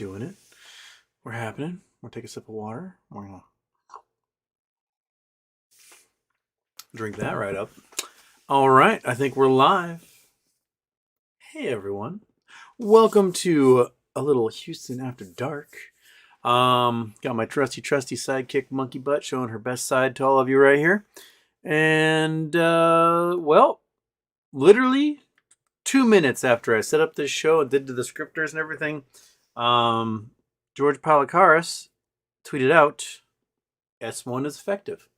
doing it. We're happening. We'll take a sip of water. We're gonna drink that right up. All right, I think we're live. Hey everyone, welcome to a little Houston After Dark. Got my trusty sidekick Monkey Butt showing her best side to all of you right here. And well, literally 2 minutes after I set up this show and did the descriptors and everything, George Palikaris tweeted out, S1 is effective.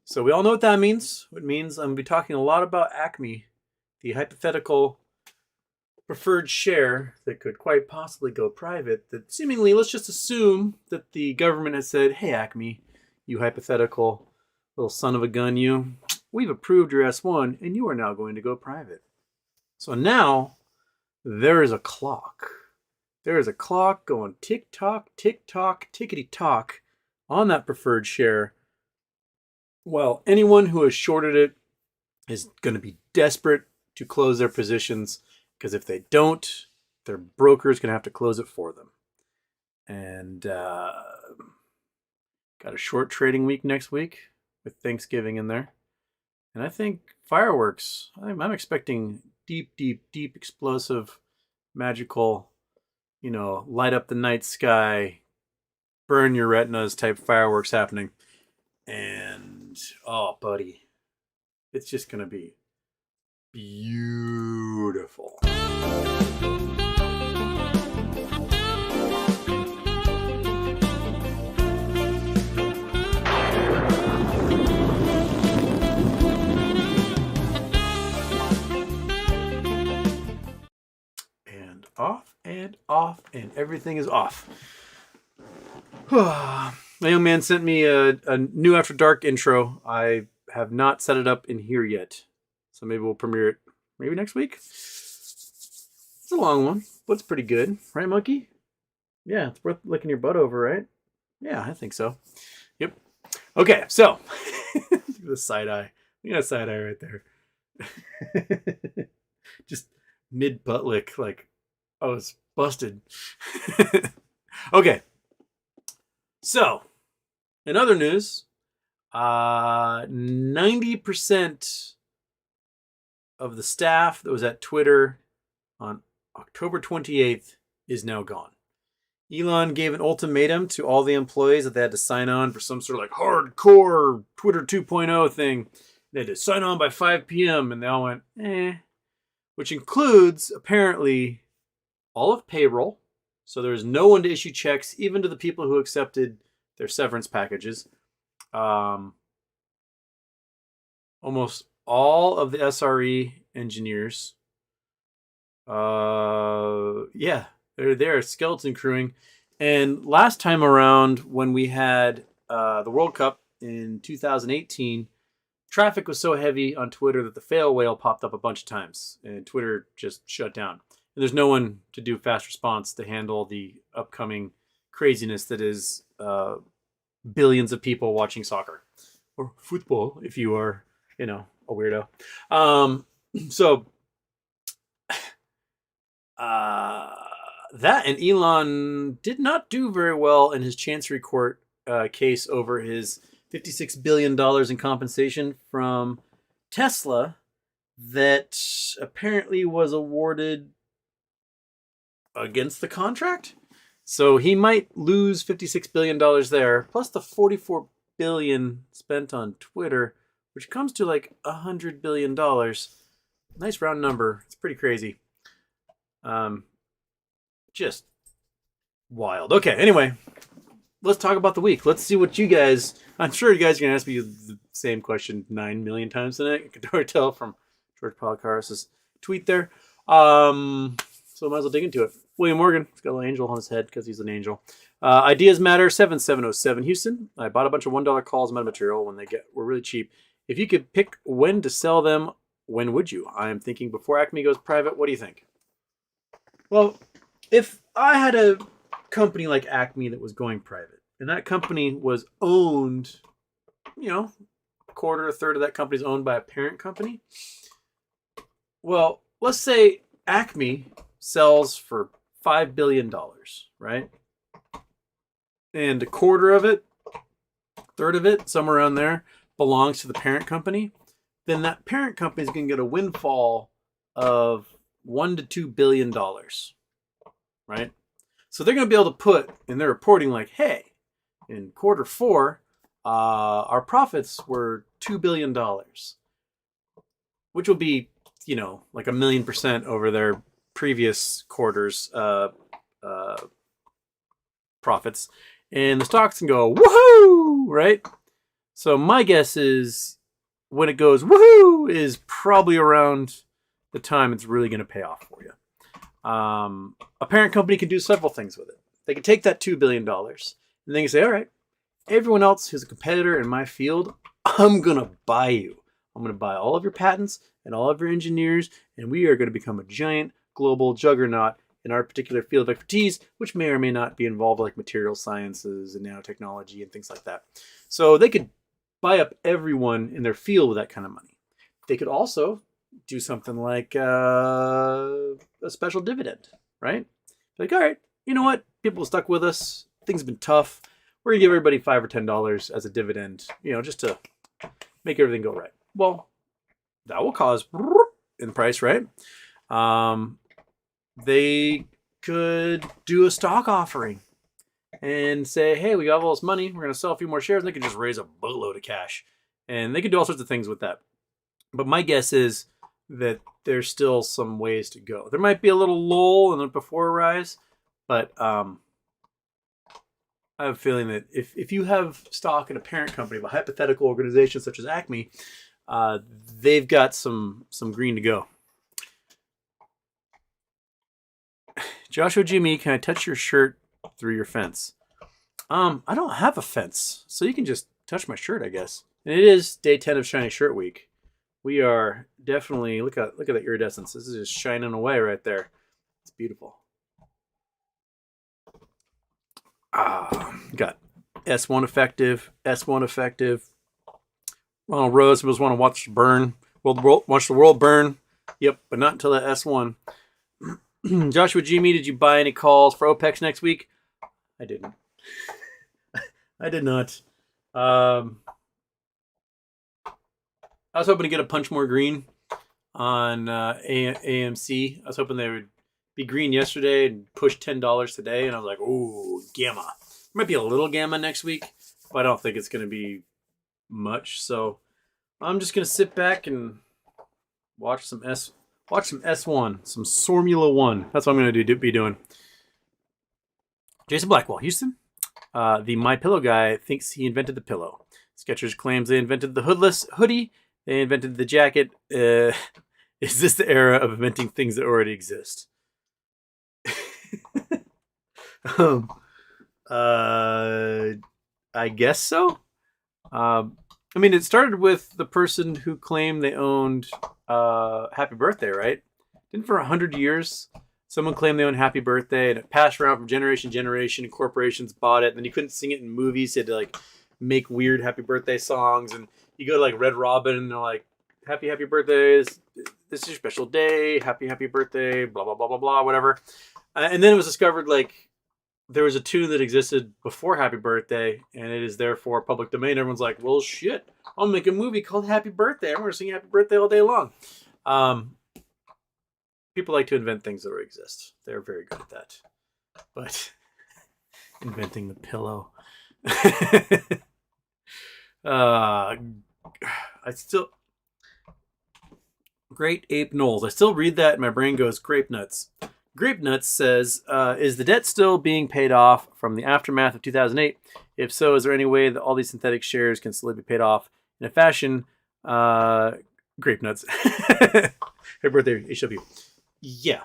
So we all know what that means. It means I'm going to be talking a lot about Acme, the hypothetical preferred share that could quite possibly go private. That seemingly, let's just assume that the government has said, hey Acme, you hypothetical little son of a gun, we've approved your S1 and you are now going to go private. So now there is a clock. There is a clock going tick-tock, tick-tock, tickety-tock on that preferred share. Well, anyone who has shorted it is going to be desperate to close their positions, because if they don't, their broker is going to have to close it for them. And got a short trading week next week with Thanksgiving in there. And I think fireworks, I'm expecting deep, explosive, magical, light up the night sky, burn your retinas type fireworks happening. And, oh, buddy, it's just going to be beautiful. And off, and everything is off. My young man sent me a new After Dark intro. I have not set it up in here yet. So maybe we'll premiere it maybe next week. It's a long one, but it's pretty good. Right, Monkey? Yeah, it's worth licking your butt over, right? Yeah, I think so. Yep. Okay, so look at the side eye. We got a side eye right there. Just mid-butt lick, like I was busted. Okay. So, in other news, 90% of the staff that was at Twitter on October 28th is now gone. Elon gave an ultimatum to all the employees that they had to sign on for some sort of like hardcore Twitter 2.0 thing. They had to sign on by 5 p.m. and they all went, which includes apparently all of payroll. So there's no one to issue checks, even to the people who accepted their severance packages. Almost all of the SRE engineers. Yeah, they're there, skeleton crewing. And last time around, when we had the World Cup in 2018, traffic was so heavy on Twitter that the fail whale popped up a bunch of times, and Twitter just shut down. And there's no one to do fast response to handle the upcoming craziness that is billions of people watching soccer or football, if you are, a weirdo. So that, and Elon did not do very well in his Chancery Court case over his $56 billion in compensation from Tesla that apparently was awarded against the contract. So he might lose $56 billion there, plus the $44 billion spent on Twitter, which comes to like $100 billion. Nice round number. It's pretty crazy. Just wild. Okay, anyway, let's talk about the week. Let's see what you guys, I'm sure you guys are going to ask me the same question 9 million times tonight. You can tell from George Palikaris' tweet there. So might as well dig into it. William Morgan, he's got a little angel on his head because he's an angel. Ideas Matter 7707 Houston. I bought a bunch of $1 calls metamaterial when were really cheap. If you could pick when to sell them, when would you? I am thinking before Acme goes private. What do you think? Well, if I had a company like Acme that was going private, and that company was owned, a quarter, a third of that company is owned by a parent company. Well, let's say Acme sells for $5 billion, right? And a quarter of it, third of it, somewhere around there, belongs to the parent company, then that parent company is going to get a windfall of $1 to $2 billion, right? So they're going to be able to put in their reporting like, hey, in quarter four, our profits were $2 billion, which will be, like 1,000,000% over their previous quarter's profits. And the stocks can go, woohoo, right? So my guess is when it goes woohoo is probably around the time it's really going to pay off for you. A parent company can do several things with it. They can take that $2 billion and they can say, all right, everyone else who's a competitor in my field, I'm going to buy you. I'm going to buy all of your patents and all of your engineers, and we are going to become a giant global juggernaut in our particular field of expertise, which may or may not be involved like material sciences and nanotechnology and things like that. So they could buy up everyone in their field with that kind of money. They could also do something like a special dividend, right? Like, all right, you know what? People stuck with us. Things have been tough. We're going to give everybody $5 or $10 as a dividend, just to make everything go right. Well, that will cause in price, right? They could do a stock offering and say, hey, we got all this money. We're going to sell a few more shares. And they could just raise a boatload of cash. And they could do all sorts of things with that. But my guess is that there's still some ways to go. There might be a little lull and then before a rise. But I have a feeling that if you have stock in a parent company of a hypothetical organization such as Acme, they've got some green to go. Joshua Jimmy, can I touch your shirt through your fence? I don't have a fence, so you can just touch my shirt, I guess. And it is day 10 of Shiny Shirt Week. We are definitely, look at that iridescence. This is just shining away right there. It's beautiful. Got S1 effective, S1 effective. Ronald Rose was want to watch watch the world burn. Yep, but not until that S1. Joshua Jimmy, did you buy any calls for OPEX next week? I didn't. I did not. I was hoping to get a punch more green on AMC. I was hoping they would be green yesterday and push $10 today. And I was like, ooh, gamma. Might be a little gamma next week, but I don't think it's going to be much. So I'm just going to sit back and watch some S1, some Formula 1. That's what I'm going to be doing. Jason Blackwell, Houston. The My Pillow guy thinks he invented the pillow. Skechers claims they invented the hoodless hoodie. They invented the jacket. Is this the era of inventing things that already exist? I guess so. It started with the person who claimed they owned Happy Birthday, right? Didn't for 100 years someone claimed they owned Happy Birthday, and it passed around from generation to generation, and corporations bought it, and then you couldn't sing it in movies. You had to make weird Happy Birthday songs, and you go to Red Robin, and they're like, happy birthday, this is your special day, happy birthday, blah, blah, blah, blah, blah, whatever. And then it was discovered there was a tune that existed before Happy Birthday, and it is therefore public domain. Everyone's like, well, shit, I'll make a movie called Happy Birthday. I'm going to sing Happy Birthday all day long. People like to invent things that already exist. They're very good at that. But inventing the pillow. Great Ape Knowles. I still read that and my brain goes, grape nuts. Grape Nuts says, is the debt still being paid off from the aftermath of 2008? If so, is there any way that all these synthetic shares can still be paid off in a fashion? Grape Nuts. Happy birthday, HW. Yeah.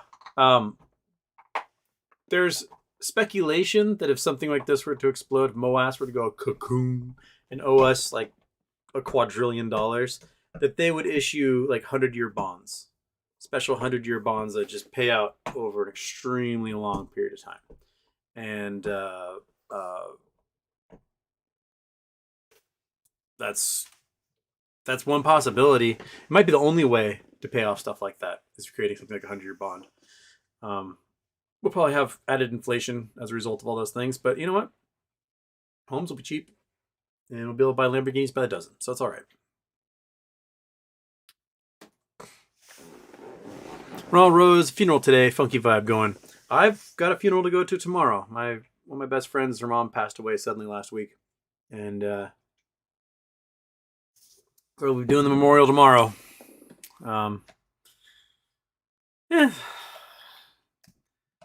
There's speculation that if something like this were to explode, if MOASS were to go cocoon and owe us $1 quadrillion, that they would issue 100-year bonds. Special 100-year bonds that just pay out over an extremely long period of time. And that's one possibility. It might be the only way to pay off stuff like that, is creating something like a 100-year bond. We'll probably have added inflation as a result of all those things. But you know what? Homes will be cheap, and we'll be able to buy Lamborghinis by the dozen. So it's all right. Ronald Rose funeral today. Funky vibe going. I've got a funeral to go to tomorrow. One of my best friends, her mom passed away suddenly last week, and we'll be doing the memorial tomorrow. Yeah,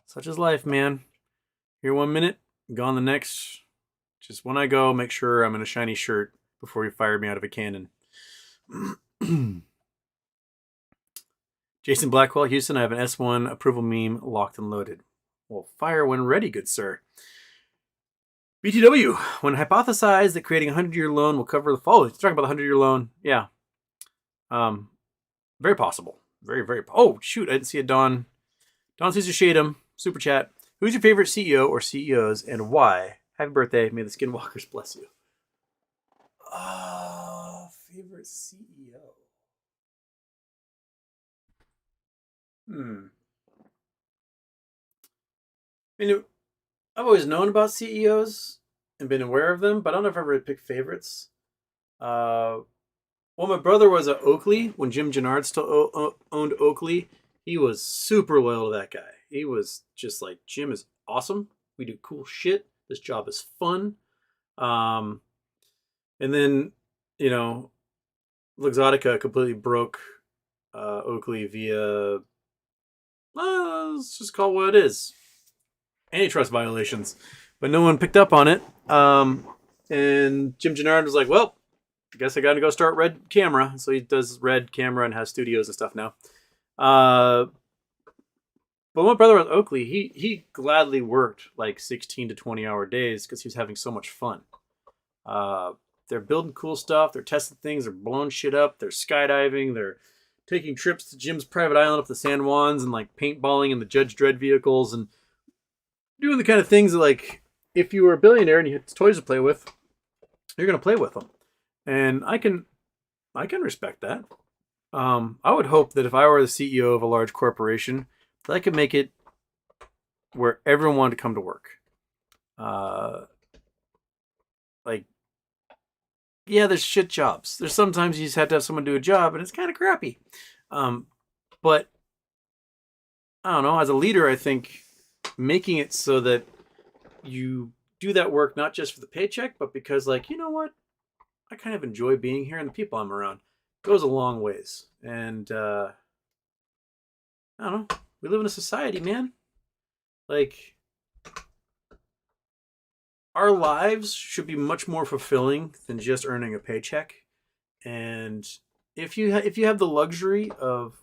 such is life, man. Here 1 minute, gone the next. Just when I go, make sure I'm in a shiny shirt before you fire me out of a cannon. Jason Blackwell, Houston, I have an S1 approval meme locked and loaded. Well, fire when ready, good sir. BTW, when hypothesized that creating a 100-year loan will cover the following. Talking about the 100-year loan, yeah. Very possible. Very, very. Oh, shoot, I didn't see a Don. Don Caesar Shadem, super chat. Who's your favorite CEO or CEOs and why? Happy birthday. May the skinwalkers bless you. Favorite CEO. I mean, I've always known about CEOs and been aware of them, but I don't know if I've ever picked favorites. Well, my brother was at Oakley when Jim Gennard still owned Oakley. He was super loyal to that guy. He was just like, Jim is awesome. We do cool shit. This job is fun. And then, you know, Luxottica completely broke Oakley via, let's just call it what it is, antitrust violations. But no one picked up on it. And Jim Gennard was like, well, I guess I got to go start Red Camera. So he does Red Camera and has studios and stuff now. But my brother at Oakley, he gladly worked like 16 to 20 hour days because he was having so much fun. They're building cool stuff. They're testing things. They're blowing shit up. They're skydiving. They're taking trips to Jim's private island up the San Juans and like paintballing in the Judge Dredd vehicles and doing the kind of things that, like, if you were a billionaire and you had toys to play with, you're going to play with them. And I can respect that. I would hope that if I were the CEO of a large corporation, that I could make it where everyone wanted to come to work. Like, yeah, there's shit jobs. There's sometimes you just have to have someone do a job, and it's kind of crappy. But I don't know. As a leader, I think making it so that you do that work not just for the paycheck, but because, like, you know what, I kind of enjoy being here, and the people I'm around goes a long ways. And I don't know. We live in a society, man. Like, our lives should be much more fulfilling than just earning a paycheck. And if you have the luxury of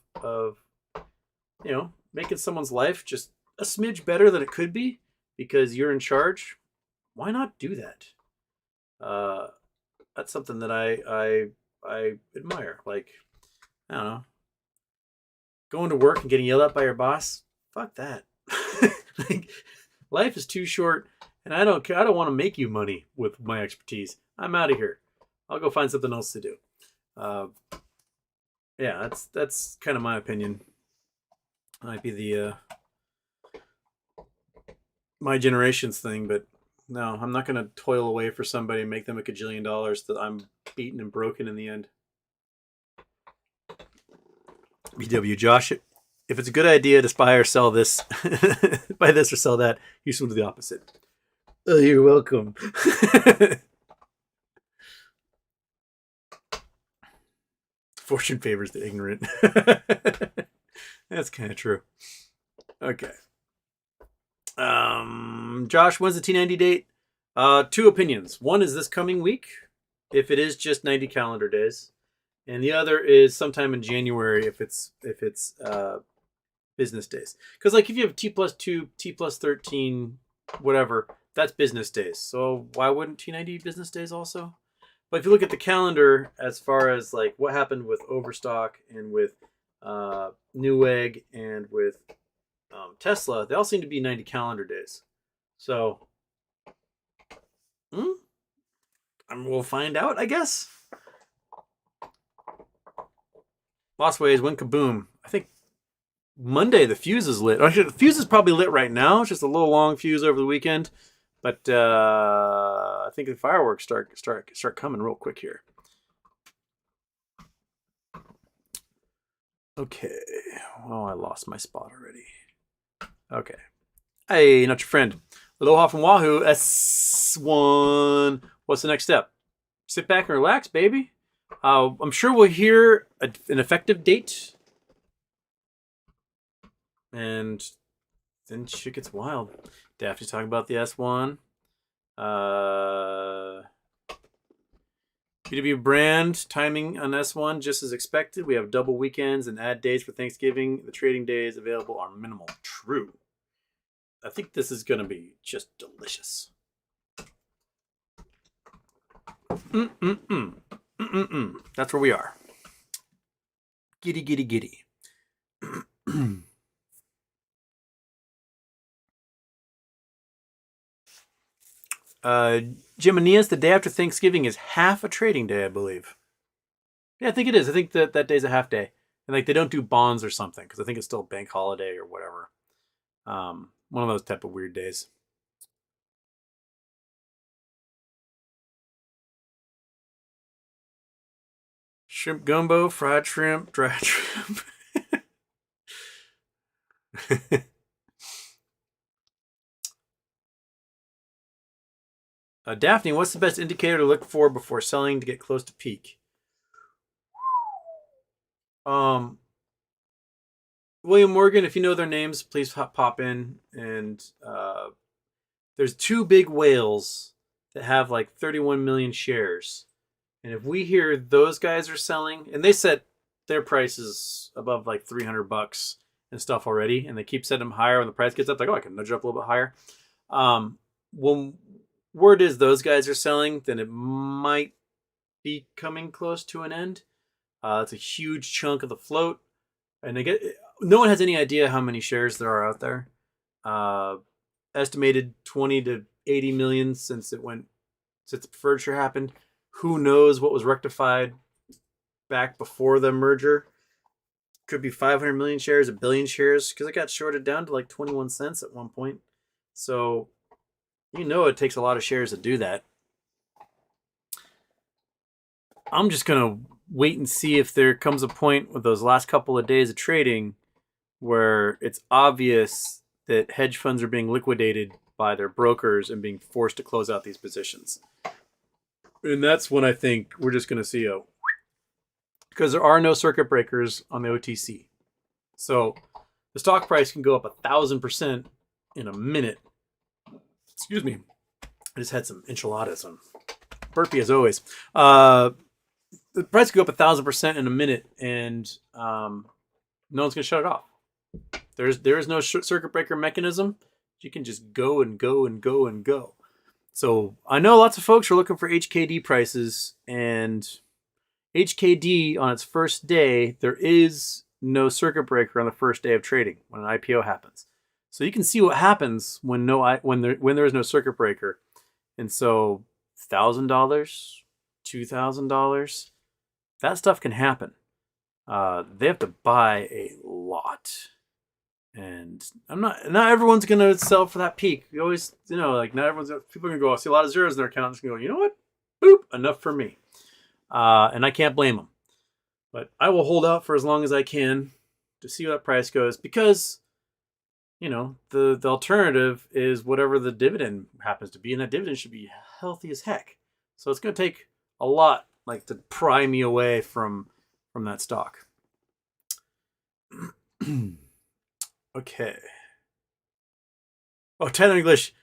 making someone's life just a smidge better than it could be because you're in charge, why not do that? That's something that I admire. Like, I don't know, going to work and getting yelled at by your boss. Fuck that. Like, life is too short, and I don't want to make you money with my expertise. I'm out of here. I'll go find something else to do. Yeah, that's kind of my opinion. Might be the my generation's thing, but no, I'm not going to toil away for somebody and make them $1 gajillion that I'm beaten and broken in the end. BW Josh, if it's a good idea to buy or sell this, buy this or sell that, you should do the opposite. Oh, you're welcome. Fortune favors the ignorant. That's kind of true. Okay. Josh, when's the T90 date? 2 opinions. One is this coming week, if it is just 90 calendar days, and the other is sometime in January if it's business days. Because, like, if you have T+2, T+13, whatever, that's business days. So why wouldn't T90 business days also? But if you look at the calendar, as far as like what happened with Overstock and with Newegg and with Tesla, they all seem to be 90 calendar days. So we'll find out, I guess. Lost Ways, when kaboom. I think Monday, the fuse is lit. Actually, the fuse is probably lit right now. It's just a little long fuse over the weekend. But I think the fireworks start coming real quick here. Okay. Oh, I lost my spot already. Okay. Hey, not your friend. Aloha from Wahoo, S1. What's the next step? Sit back and relax, baby. I'm sure we'll hear an effective date. And then shit gets wild. Daphne's talking about the S1. BW brand timing on S1 just as expected. We have double weekends and add days for Thanksgiving. The trading days available are minimal. True. I think this is going to be just delicious. That's where we are. Giddy, giddy, giddy. Geminius, the day after Thanksgiving is half a trading day, I believe. Yeah, I think it is. I think that day's a half day. And like they don't do bonds or something because I think it's still a bank holiday or whatever. One of those type of weird days. Shrimp gumbo, fried shrimp, dried shrimp. Daphne, what's the best indicator to look for before selling to get close to peak? William Morgan, if you know their names, please pop in. And there's two big whales that have like 31 million shares. And if we hear those guys are selling, and they set their prices above like $300 and stuff already, and they keep setting them higher when the price gets up, like, oh, I can nudge it up a little bit higher. When word is those guys are selling, then it might be coming close to an end. It's a huge chunk of the float. And no one has any idea how many shares there are out there. Estimated 20 to 80 million since the preferred share happened. Who knows what was rectified back before the merger? Could be 500 million shares, a billion shares, because it got shorted down to like 21 cents at one point. So, it takes a lot of shares to do that. I'm just going to wait and see if there comes a point with those last couple of days of trading where it's obvious that hedge funds are being liquidated by their brokers and being forced to close out these positions. And that's when I think we're just going to see because there are no circuit breakers on the OTC. So the stock price can go up 1,000% in a minute. Excuse me. I just had some enchiladas on. Burpee as always. The price could go up 1,000% in a minute, and no one's going to shut it off. There is no circuit breaker mechanism. You can just go and go and go and go. So I know lots of folks are looking for HKD prices, and HKD on its first day, there is no circuit breaker on the first day of trading when an IPO happens. So you can see what happens when there is no circuit breaker. And so $1,000, $2,000, that stuff can happen. They have to buy a lot. And not everyone's gonna sell for that peak. You always, not everyone's people are gonna go, see a lot of zeros in their accounts and go, you know what? Boop, enough for me. And I can't blame them. But I will hold out for as long as I can to see what that price goes because, the alternative is whatever the dividend happens to be, and that dividend should be healthy as heck. So it's gonna take a lot, to pry me away from that stock. Okay. Oh, Tyler English.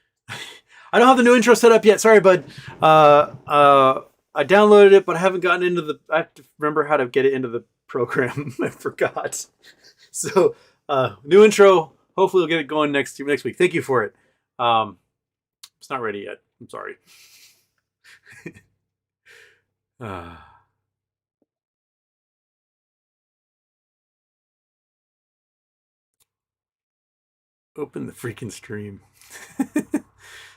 I don't have the new intro set up yet. Sorry, bud. I downloaded it, but I haven't gotten into I have to remember how to get it into the program. I forgot. So, new intro. Hopefully, we'll get it going next week. Thank you for it. It's not ready yet. I'm sorry. Open the freaking stream.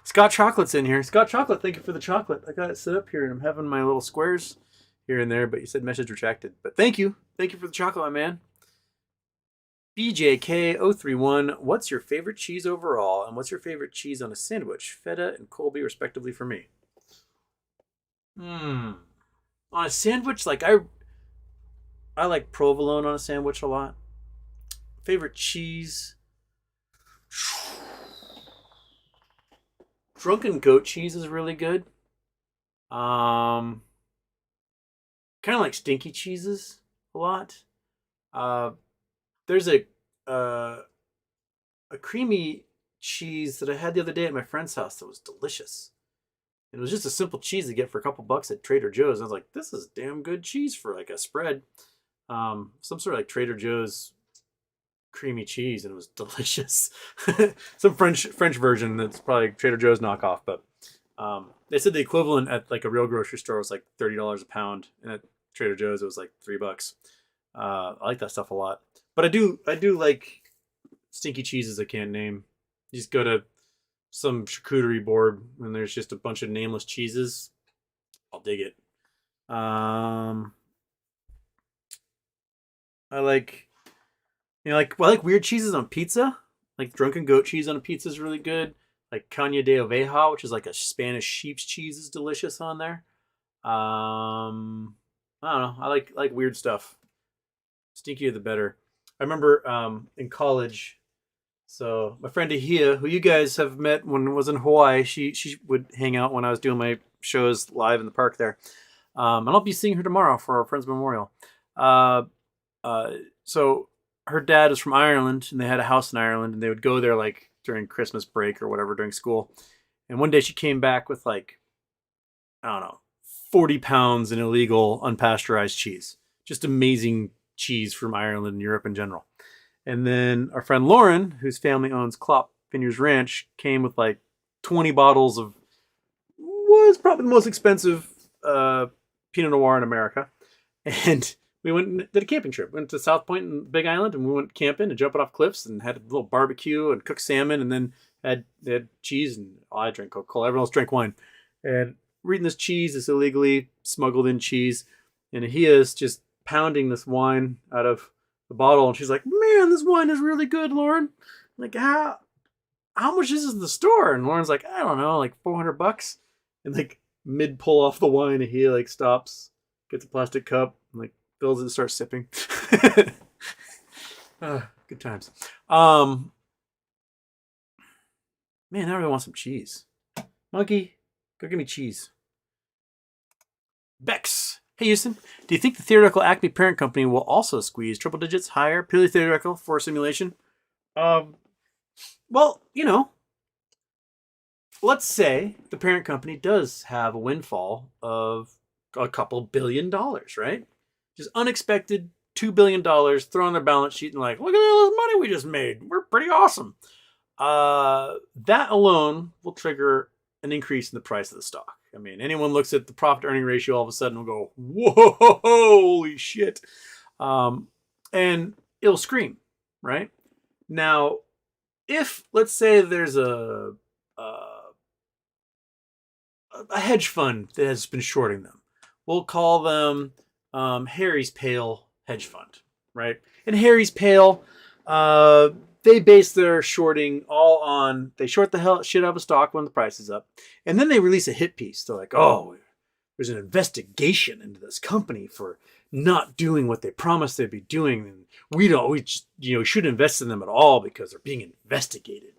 Scott Chocolate's in here. Scott Chocolate, thank you for the chocolate. I got it set up here and I'm having my little squares here and there, but you said message retracted. But thank you. Thank you for the chocolate, my man. BJK031, what's your favorite cheese overall, and what's your favorite cheese on a sandwich? Feta and Colby, respectively, for me. Hmm. On a sandwich, I like provolone on a sandwich a lot. Favorite cheese? Drunken goat cheese is really good. Um, Kind of like stinky cheeses a lot. Uh, there's uh, a creamy cheese that I had the other day at my friend's house that was delicious. It was just a simple cheese to get for a couple bucks at Trader Joe's. I was like, this is damn good cheese for like a spread. Some sort of like Trader Joe's creamy cheese, and it was delicious. Some French version that's probably Trader Joe's knockoff, but they said the equivalent at like a real grocery store was like $30 a pound, and at Trader Joe's it was like $3. I like that stuff a lot, but I do like stinky cheeses I can't name. You just go to some charcuterie board and there's just a bunch of nameless cheeses. I'll dig it. Um, I like I like weird cheeses on pizza. Like drunken goat cheese on a pizza is really good. Like caña de oveja, which is like a Spanish sheep's cheese, is delicious on there. I don't know. I like weird stuff. Stinkier the better. I remember in college. So my friend Ahia, who you guys have met when I was in Hawaii, she would hang out when I was doing my shows live in the park there. And I'll be seeing her tomorrow for our friend's memorial. Uh, so her dad is from Ireland, and they had a house in Ireland, and they would go there like during Christmas break or whatever during school. And one day she came back with like, I don't know, 40 pounds in illegal unpasteurized cheese. Just amazing cheese from Ireland and Europe in general. And then our friend Lauren, whose family owns Klopp Vineyards Ranch, came with like 20 bottles of was probably the most expensive Pinot Noir in America. And we went and did a camping trip. We went to South Point in Big Island, and we went camping and jumping off cliffs and had a little barbecue and cooked salmon, and then had cheese, and I drank Coca-Cola. Everyone else drank wine. And we're eating this cheese, this illegally smuggled in cheese, and he is just pounding this wine out of the bottle, and she's like, "Man, this wine is really good, Lauren." I'm like, how much is this in the store? And Lauren's like, I don't know, like $400. And like mid pull off the wine, he like stops, gets a plastic cup, and like fills it and starts sipping. Good times. Man, I really want some cheese. Monkey, go give me cheese. Bex. Hey Houston, do you think the theoretical Acme parent company will also squeeze triple digits higher, purely theoretical, for simulation? Um, well, let's say the parent company does have a windfall of a couple $1 billion, right? Just unexpected $2 billion thrown on their balance sheet and like, look at all this money we just made. We're pretty awesome. That alone will trigger an increase in the price of the stock. I mean, anyone looks at the profit earning ratio, all of a sudden will go, whoa, holy shit. And it'll scream, right? Now, if let's say there's a hedge fund that has been shorting them, we'll call them Harry's Pale hedge fund, right? And Harry's Pale, they base their shorting all on they short the hell shit out of a stock when the price is up, and then they release a hit piece. They're like, oh, there's an investigation into this company for not doing what they promised they'd be doing, and we just shouldn't invest in them at all because they're being investigated.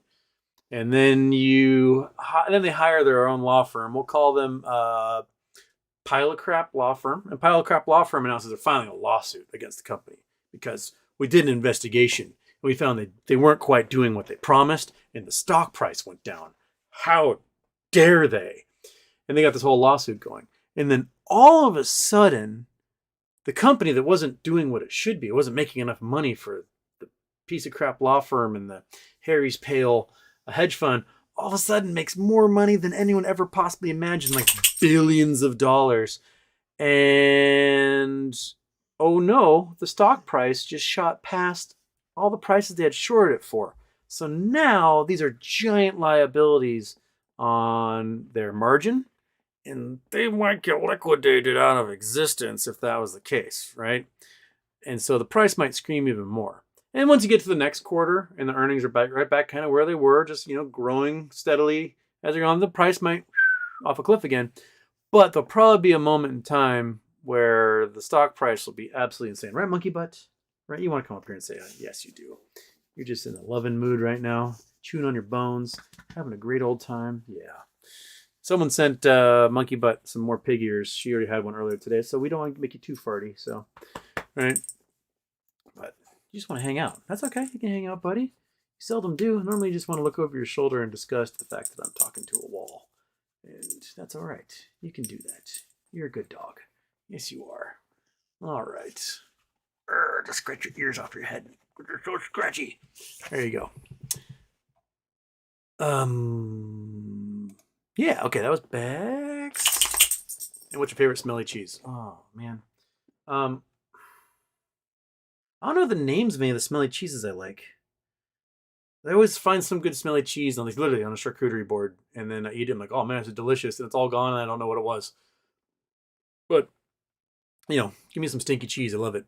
And then they hire their own law firm. We'll call them Pile of Crap Law Firm. And Pile of Crap Law Firm announces they're filing a lawsuit against the company because we did an investigation and we found they weren't quite doing what they promised, and the stock price went down. How dare they? And they got this whole lawsuit going. And then all of a sudden, the company that wasn't doing what it should be, it wasn't making enough money for the piece of crap law firm and the Harry's Pale hedge fund, all of a sudden makes more money than anyone ever possibly imagined, like billions of dollars. And oh no, the stock price just shot past all the prices they had shorted it for. So now these are giant liabilities on their margin, and they might get liquidated out of existence if that was the case, right? And so the price might scream even more. And once you get to the next quarter and the earnings are right back kind of where they were, just, growing steadily as you're on, the price might off a cliff again. But there'll probably be a moment in time where the stock price will be absolutely insane. Right, Monkey Butt? Right? You want to come up here and say, yes, you do. You're just in a loving mood right now, chewing on your bones, having a great old time. Yeah. Someone sent Monkey Butt some more pig ears. She already had one earlier today, so we don't want to make you too farty. So, right? But you just want to hang out. That's okay. You can hang out, buddy. You seldom do. Normally, you just want to look over your shoulder and discuss the fact that I'm talking to a wall. And that's all right. You can do that. You're a good dog. Yes, you are. All right. Just scratch your ears off your head. They're so scratchy. There you go. Yeah, okay, that was bags. And what's your favorite smelly cheese? Oh, man. I don't know the names of any of the smelly cheeses I like. I always find some good smelly cheese on literally on a charcuterie board, and then I eat it. I'm like, oh man, it's delicious, and it's all gone, and I don't know what it was. But give me some stinky cheese. I love it.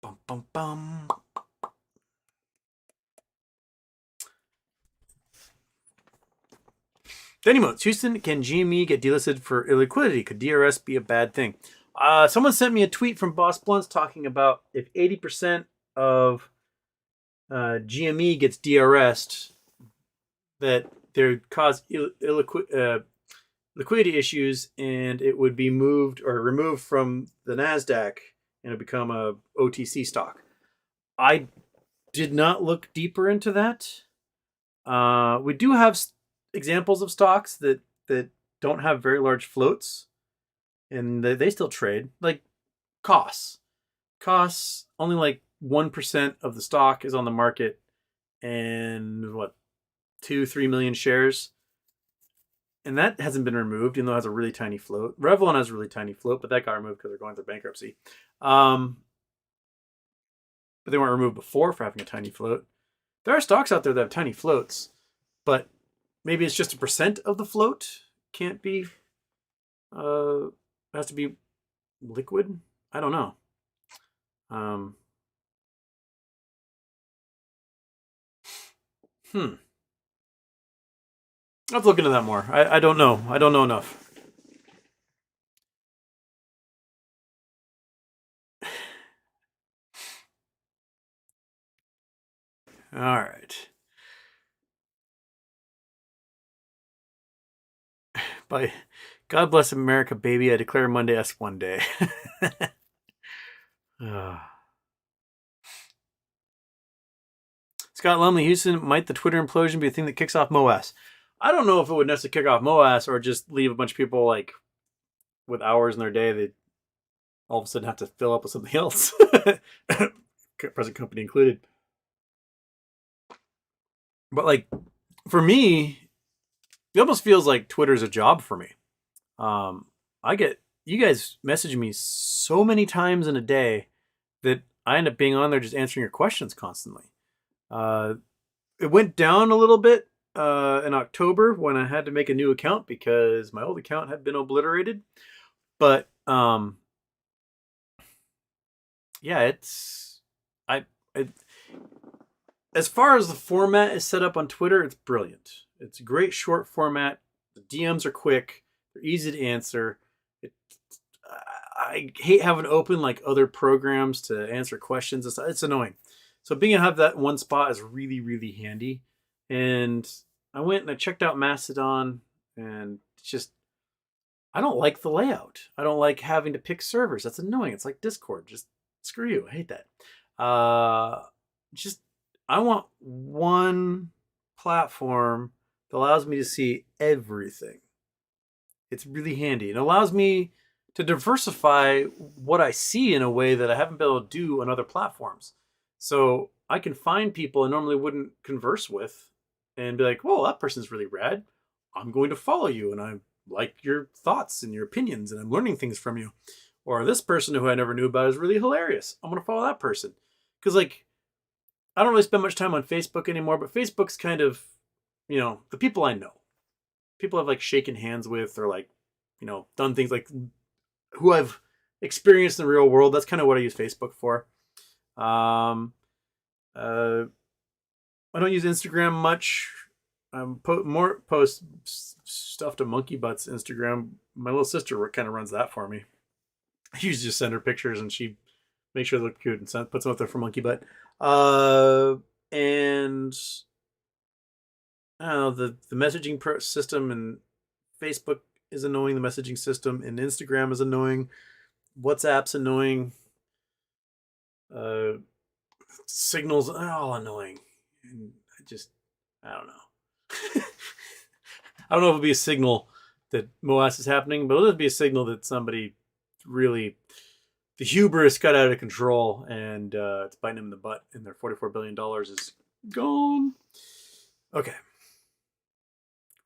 Bum bum bum. Danny Motes, Houston, can GME get delisted for illiquidity? Could DRS be a bad thing? Someone sent me a tweet from Boss Blunts talking about if 80% of GME gets DRS'd, that there would cause liquidity issues, and it would be moved or removed from the NASDAQ and it become a OTC stock. I did not look deeper into that. We do have examples of stocks that don't have very large floats, and they still trade, like costs. Costs, only like 1% of the stock is on the market, and 2-3 million shares, and that hasn't been removed, even though it has a really tiny float. Revlon has a really tiny float, but that got removed because they're going through bankruptcy. But they weren't removed before for having a tiny float. There are stocks out there that have tiny floats, but maybe it's just 1% of the float can't be, has to be liquid. I don't know. I'll have to look into that more. I don't know. I don't know enough. All right. By God bless America, baby. I declare Monday S1 day. Scott Lumley, Houston, might the Twitter implosion be a thing that kicks off MOASS? I don't know if it would necessarily kick off MOASS or just leave a bunch of people like with hours in their day that all of a sudden have to fill up with something else. Present company included. But like for me, it almost feels like Twitter's a job for me. I get you guys messaging me so many times in a day that I end up being on there just answering your questions constantly. It went down a little bit in October when I had to make a new account because my old account had been obliterated. But yeah, as far as the format is set up on Twitter, it's brilliant. It's a great short format. The DMs are quick. They're easy to answer. I hate having to open like other programs to answer questions. It's annoying. So being able to have that one spot is really, really handy. And I went and I checked out Mastodon, and it's just, I don't like the layout. I don't like having to pick servers. That's annoying. It's like Discord. Just screw you. I hate that. I want one platform that allows me to see everything. It's really handy. It allows me to diversify what I see in a way that I haven't been able to do on other platforms. So I can find people I normally wouldn't converse with and be like, well, that person's really rad. I'm going to follow you, and I like your thoughts and your opinions, and I'm learning things from you. Or this person who I never knew about is really hilarious. I'm going to follow that person. Because like, I don't really spend much time on Facebook anymore, but Facebook's kind of, the people I know. People I've like shaken hands with or like, done things like who I've experience in the real world. That's kind of what I use Facebook for. I don't use Instagram much. Post stuff to monkey butts Instagram. My little sister kind of runs that for me. I usually just send her pictures and she makes sure they look cute and puts them up there for monkey butt. And I don't know, the messaging system and Facebook is annoying. The messaging system and Instagram is annoying. WhatsApp's annoying. Signals are all annoying. And I don't know. I don't know if it'll be a signal that MOASS is happening, but it'll just be a signal that somebody really, the hubris got out of control and it's biting them in the butt and their $44 billion is gone. Okay.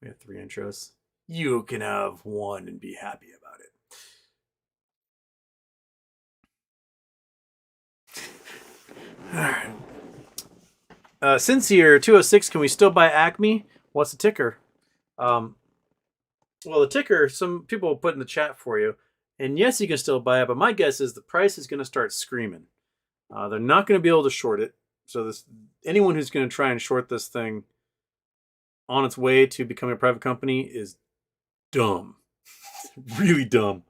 We have 3 intros. You can have one and be happy about it. All right. Sincere 206, can we still buy Acme? What's the ticker? Well, the ticker, some people will put in the chat for you. And yes, you can still buy it, but my guess is the price is going to start screaming. They're not going to be able to short it. So anyone who's going to try and short this thing on its way to becoming a private company is dumb. Really dumb.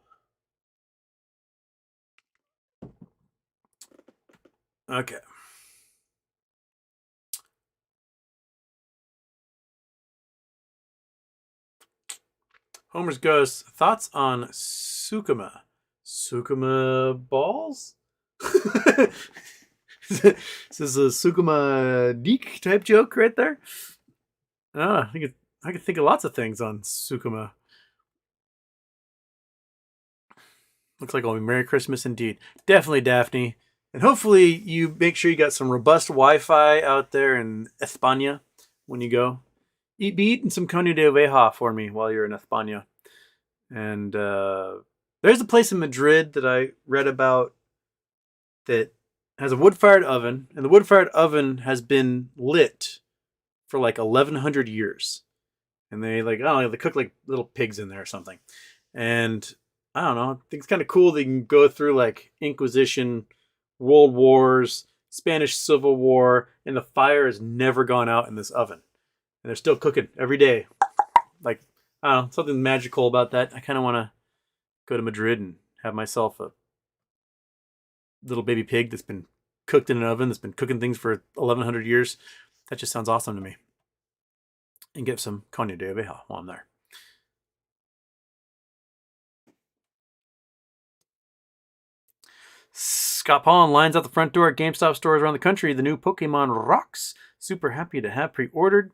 Okay. Homer's Ghost, thoughts on Sukuma? Sukuma balls? This is a Sukuma Deek type joke right there. I can think of lots of things on Sukuma. Looks like it'll be Merry Christmas indeed. Definitely, Daphne. And hopefully you make sure you got some robust Wi-Fi out there in España when you go. Be eating some carne de oveja for me while you're in España. And there's a place in Madrid that I read about that has a wood-fired oven, and the wood-fired oven has been lit for like 1,100 years. And they they cook like little pigs in there or something. And I don't know, I think it's kind of cool that you can go through like Inquisition, World Wars, Spanish Civil War, and the fire has never gone out in this oven. And they're still cooking every day. Like, I don't know, something magical about that. I kind of want to go to Madrid and have myself a little baby pig that's been cooked in an oven, that's been cooking things for 1,100 years. That just sounds awesome to me. And get some carne de oveja while I'm there. Scott Paul lines out the front door at GameStop stores around the country. The new Pokemon rocks. Super happy to have pre-ordered.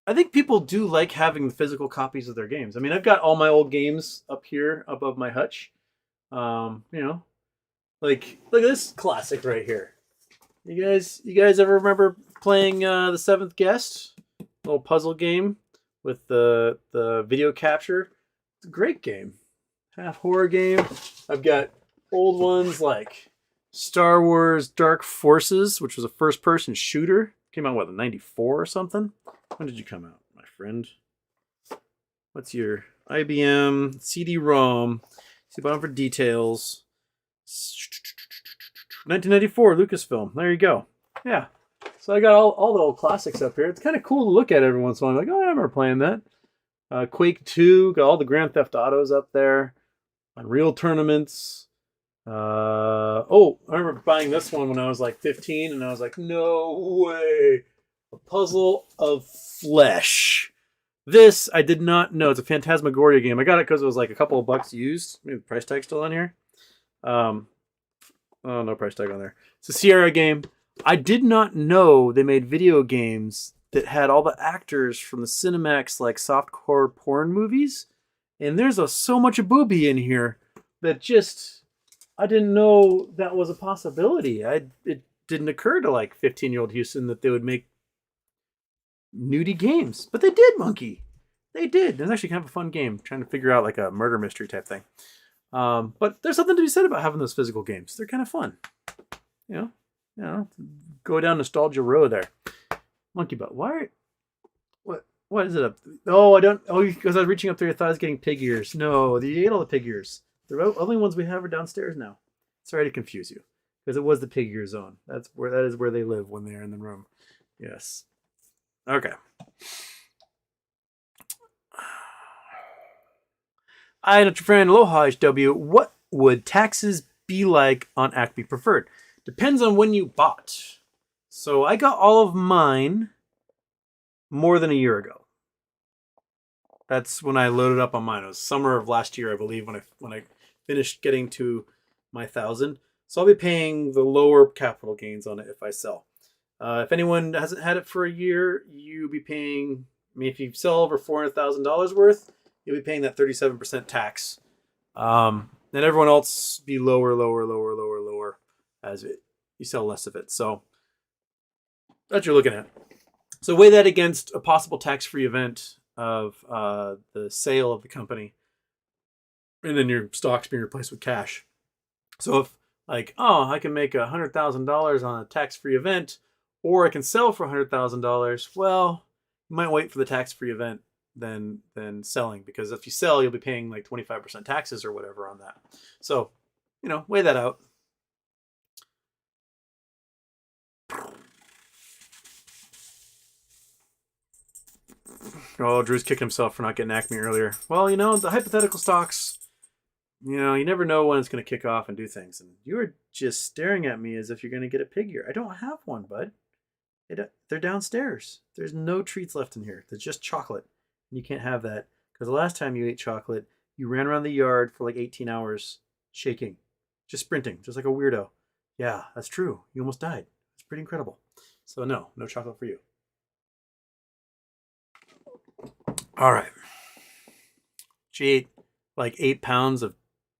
I think people do like having the physical copies of their games. I mean, I've got all my old games up here above my hutch. Like look at this classic right here. You guys ever remember playing The Seventh Guest? Little puzzle game with the video capture. It's a great game. Half horror game. I've got old ones like Star Wars Dark Forces, which was a first-person shooter. Came out, in 94 or something? When did you come out, my friend? What's your IBM CD-ROM? See bottom for details. 1994, Lucasfilm. There you go. Yeah. So I got all the old classics up here. It's kind of cool to look at every once in a while. Like, oh, I remember playing that. Quake 2, got all the Grand Theft Autos up there. Unreal Tournaments. I remember buying this one when I was like 15, and I was like, no way. A Puzzle of Flesh. This, I did not know. It's a Phantasmagoria game. I got it because it was like a couple of bucks used. Maybe the price tag's still on here. Oh, no price tag on there. It's a Sierra game. I did not know they made video games that had all the actors from the Cinemax like softcore porn movies. And there's so much a booby in here that just, I didn't know that was a possibility. It didn't occur to like 15-year-old Houston that they would make nudie games. But they did, Monkey. They did. It was actually kind of a fun game, trying to figure out like a murder mystery type thing. But there's something to be said about having those physical games. They're kind of fun. You know, go down nostalgia road there. Monkey butt. Why? What is it up? Oh, I don't. Oh, because I was reaching up there, I thought I was getting pig ears. No, you ate all the pig ears. The only ones we have are downstairs now. Sorry to confuse you, because it was the pig ear zone. That is where they live when they're in the room. Yes. Okay. I know your friend Aloha HW. What would taxes be like on Acme Preferred? Depends on when you bought. So I got all of mine more than a year ago. That's when I loaded up on mine. It was summer of last year, I believe, when I finished getting to my 1,000. So I'll be paying the lower capital gains on it if I sell. If anyone hasn't had it for a year, you'll be paying. I mean, if you sell over $400,000 worth, you'll be paying that 37% tax. And everyone else be lower as you sell less of it. So that's what you're looking at. So weigh that against a possible tax-free event of the sale of the company, and then your stocks being replaced with cash. So if I can make $100,000 on a tax-free event, or I can sell for $100,000, well, you might wait for the tax-free event than selling, because if you sell, you'll be paying like 25% taxes or whatever on that. So, weigh that out. Oh, Drew's kicking himself for not getting Acme earlier. Well, the hypothetical stocks, you never know when it's going to kick off and do things. And you were just staring at me as if you're going to get a pig ear. I don't have one, bud. They're downstairs. There's no treats left in here. There's just chocolate. And you can't have that, because the last time you ate chocolate, you ran around the yard for like 18 hours shaking, just sprinting, just like a weirdo. Yeah, that's true. You almost died. It's pretty incredible. So no chocolate for you. All right. She ate like 8 pounds of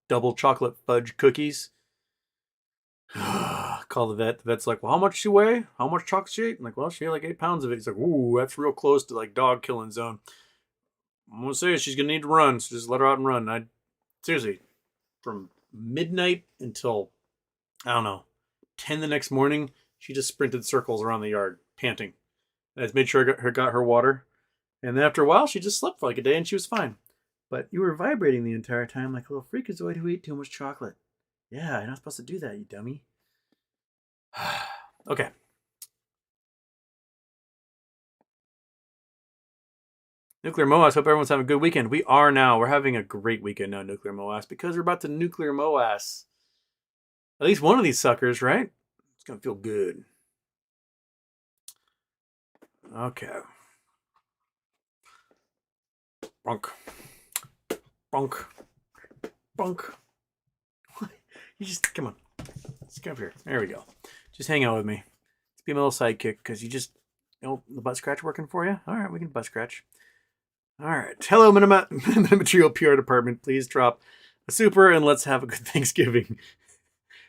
double chocolate fudge cookies. Call the vet. The vet's like, well, how much she weigh? How much chocolate she ate? I'm like, well, she ate like 8 pounds of it. He's like, ooh, that's real close to like dog killing zone. I'm gonna say she's gonna need to run, so just let her out and run. Seriously, from midnight until 10 the next morning, she just sprinted circles around the yard, panting. I just made sure I got her water, and then after a while, she just slept for like a day and she was fine. But you were vibrating the entire time like a little freakazoid who ate too much chocolate. Yeah, you're not supposed to do that, you dummy. Okay. Nuclear MOASS. Hope everyone's having a good weekend. We are now. We're having a great weekend now, Nuclear MOASS, because we're about to nuclear MOASS at least one of these suckers, right? It's going to feel good. Okay. Bronk. Bronk. Bronk. You just, come on. Let's come up here. There we go. Just hang out with me. Let's be my little sidekick, because you just, the butt scratch working for you? All right, we can butt scratch. All right. Hello, Material PR department. Please drop a super and let's have a good Thanksgiving.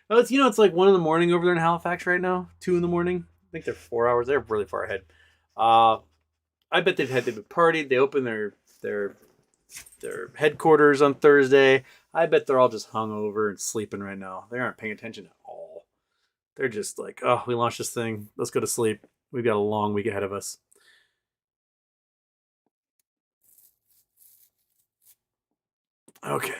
Oh, it's like 1 a.m. over there in Halifax right now. 2 a.m. I think they're 4 hours. They're really far ahead. I bet they've partied. They opened their headquarters on Thursday. I bet they're all just hungover and sleeping right now. They aren't paying attention at all. They're just like, oh, we launched this thing. Let's go to sleep. We've got a long week ahead of us. Okay.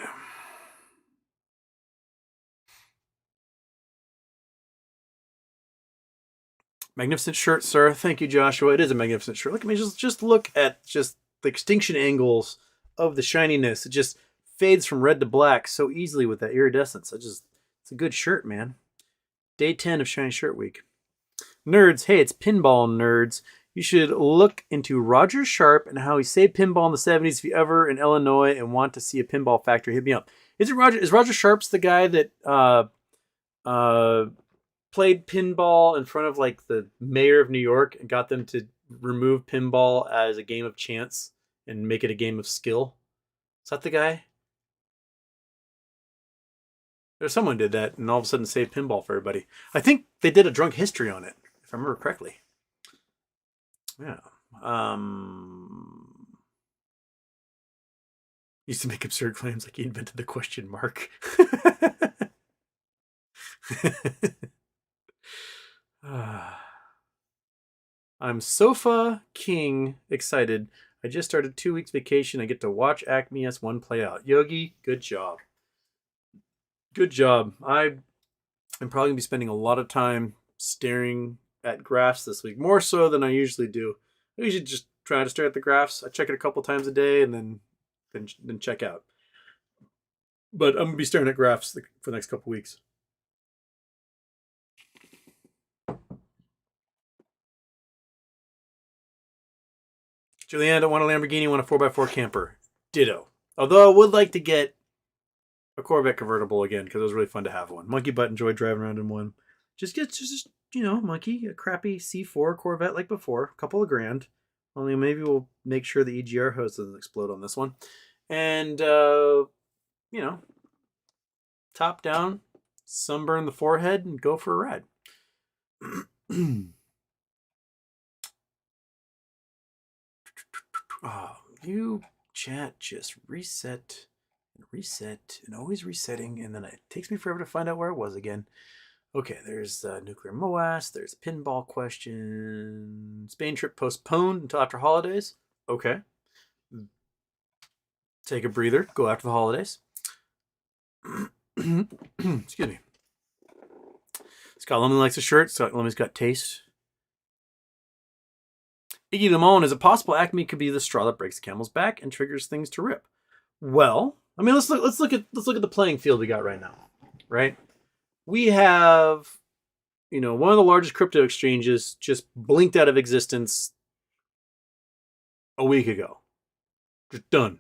Magnificent shirt, sir. Thank you, Joshua. It is a magnificent shirt. Look at me. Just look at just the extinction angles of the shininess. It just fades from red to black so easily with that iridescence. It's a good shirt, man. Day 10 of Shiny Shirt Week. Nerds, hey, it's Pinball nerds. You should look into Roger Sharp and how he saved pinball in the 70s. If you ever in Illinois and want to see a pinball factory, hit me up. Is Roger Sharp's the guy that played pinball in front of like the mayor of New York and got them to remove pinball as a game of chance and make it a game of skill? Is that the guy? There's someone did that and all of a sudden saved pinball for everybody. I think they did a drunk history on it, if I remember correctly. Yeah. Used to make absurd claims like he invented the question mark. I'm Sofa King excited. I just started 2 weeks vacation. I get to watch Acme S1 play out. Yogi, good job. Good job. I am probably going to be spending a lot of time staring at graphs this week, more so than I usually do. I usually just try to stare at the graphs. I check it a couple times a day and then check out. But I'm going to be staring at graphs for the next couple weeks. Julianne, don't want a Lamborghini, want a 4x4 camper. Ditto. Although I would like to get a Corvette convertible again because it was really fun to have one. Monkey Butt enjoyed driving around in one. Just Monkey, a crappy C4 Corvette like before, a couple of grand. Only maybe we'll make sure the EGR hose doesn't explode on this one. And, top down, sunburn the forehead, and go for a ride. Oh, you chat just reset and always resetting, and then it takes me forever to find out where it was again. Okay, there's nuclear MOASS, there's pinball question, Spain trip postponed until after holidays. Okay. Take a breather, go after the holidays. Excuse me. Scott Lemon likes a shirt. Scott Lemon's got taste. Iggy Lemon, is it possible Acme could be the straw that breaks the camel's back and triggers things to rip? Well, I mean, let's look at the playing field we got right now, right? We have, one of the largest crypto exchanges just blinked out of existence a week ago. Just done.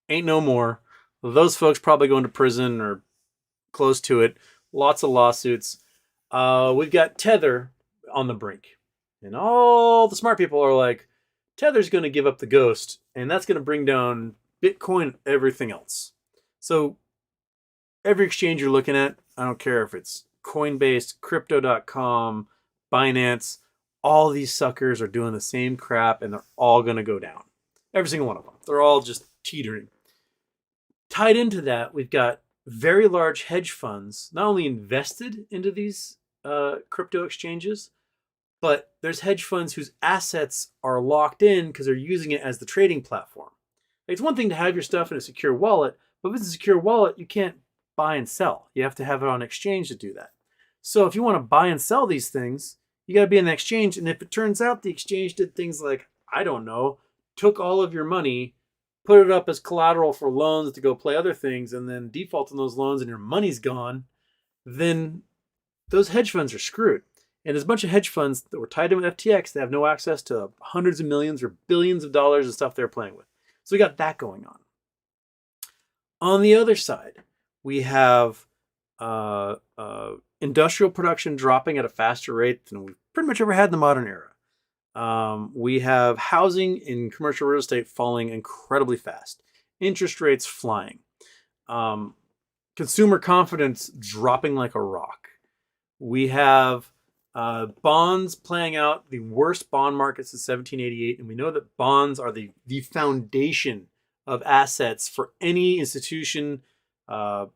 Ain't no more. Those folks probably going to prison or close to it. Lots of lawsuits. We've got Tether on the brink. And all the smart people are like, Tether's going to give up the ghost, and that's going to bring down Bitcoin and everything else. So every exchange you're looking at, I don't care if it's Coinbase, Crypto.com, Binance, all these suckers are doing the same crap, and they're all going to go down. Every single one of them. They're all just teetering. Tied into that, we've got very large hedge funds, not only invested into these crypto exchanges, but there's hedge funds whose assets are locked in because they're using it as the trading platform. It's one thing to have your stuff in a secure wallet, but if it's a secure wallet, you can't buy and sell. You have to have it on exchange to do that. So if you want to buy and sell these things, you got to be in the exchange. And if it turns out the exchange did things like, I don't know, took all of your money, put it up as collateral for loans to go play other things, and then default on those loans and your money's gone, then those hedge funds are screwed. And there's a bunch of hedge funds that were tied in with FTX that have no access to hundreds of millions or billions of dollars of stuff they're playing with. So we got that going on. On the other side, we have industrial production dropping at a faster rate than we've pretty much ever had in the modern era. We have housing in commercial real estate falling incredibly fast. Interest rates flying. Consumer confidence dropping like a rock. We have bonds playing out the worst bond markets since 1788. And we know that bonds are the foundation of assets for any institution, hedge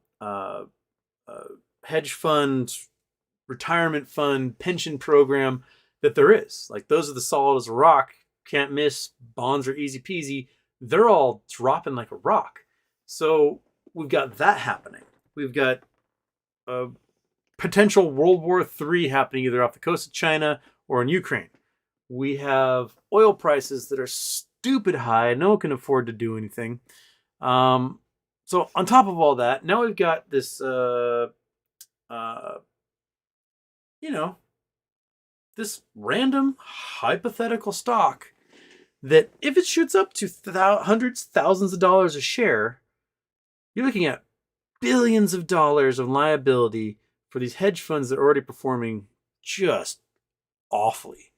fund, retirement fund, pension program that there is. Like, those are the solid as a rock. Can't miss. Bonds are easy peasy. They're all dropping like a rock. So we've got that happening. We've got potential World War III happening either off the coast of China or in Ukraine. We have oil prices that are stupid high. No one can afford to do anything. So on top of all that, now we've got this, this random hypothetical stock that if it shoots up to hundreds, thousands of dollars a share, you're looking at billions of dollars of liability for these hedge funds that are already performing just awfully.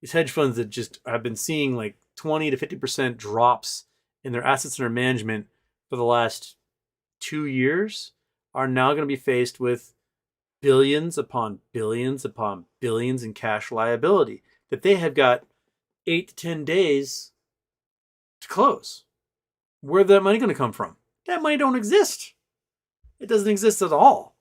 These hedge funds that just have been seeing like 20 to 50% drops in their assets under management for the last 2 years are now going to be faced with billions upon billions upon billions in cash liability that they have got 8 to 10 days to close. Where's that money going to come from? That money don't exist. It doesn't exist at all.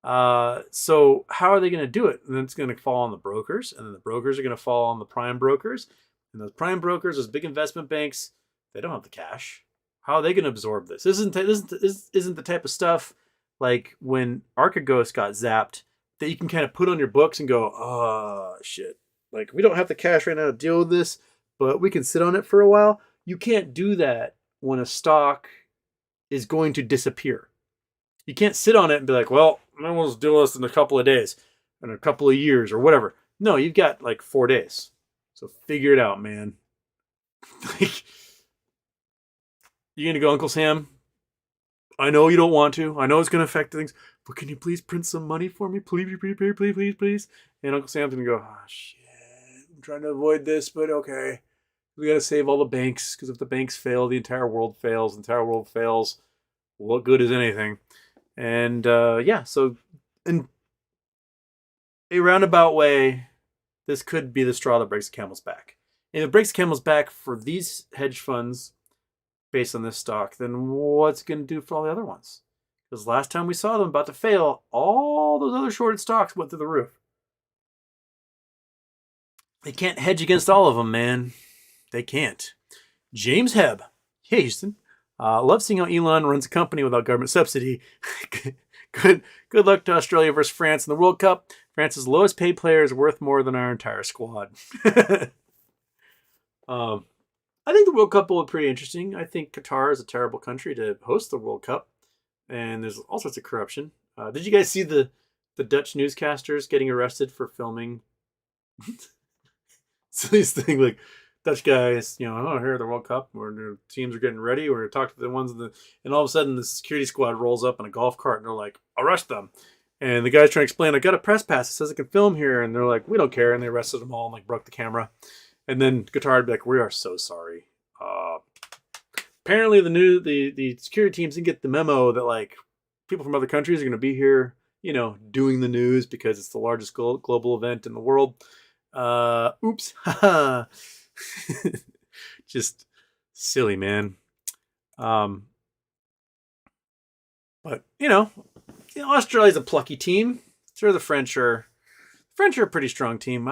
So how are they going to do it? And then it's going to fall on the brokers, and then the brokers are going to fall on the prime brokers. And those prime brokers, those big investment banks, they don't have the cash. How are they going to absorb this? This isn't the type of stuff like when Archegos got zapped, that you can kind of put on your books and go, oh, shit. Like, we don't have the cash right now to deal with this, but we can sit on it for a while. You can't do that when a stock is going to disappear. You can't sit on it and be like, well, we'll just deal with this in a couple of days, in a couple of years, or whatever. No, you've got like 4 days. So figure it out, man. Like, you gonna go, Uncle Sam? I know you don't want to. I know it's gonna affect things, but can you please print some money for me? Please, please, please, please, please, please. And Uncle Sam's gonna go, oh shit, I'm trying to avoid this, but okay. We gotta save all the banks, because if the banks fail, the entire world fails. The entire world fails. What good is anything? And yeah, so in a roundabout way, this could be the straw that breaks the camel's back. And if it breaks the camel's back for these hedge funds based on this stock, then what's it going to do for all the other ones? Because last time we saw them about to fail, all those other shorted stocks went through the roof. They can't hedge against all of them, man. They can't. James Hebb. Hey, Houston. Love seeing how Elon runs a company without government subsidy. Good luck to Australia versus France in the World Cup. France's lowest paid player is worth more than our entire squad. I think the World Cup will be pretty interesting. I think Qatar is a terrible country to host the World Cup, and there's all sorts of corruption. Did you guys see the Dutch newscasters getting arrested for filming silliest thing, like Dutch guys, you know, oh, here at the World Cup, where their teams are getting ready, we're going to talk to the ones and all of a sudden the security squad rolls up in a golf cart and they're like, arrest them. And the guy's trying to explain, I got a press pass, it says I can film here, and they're like, we don't care, and they arrested them all and like broke the camera. And then Qatar would be like, we are so sorry. Apparently the security teams didn't get the memo that like people from other countries are going to be here, you know, doing the news because it's the largest global event in the world. Oops. Just silly, man. But you know, Australia's a plucky team. Sure, the French are a pretty strong team.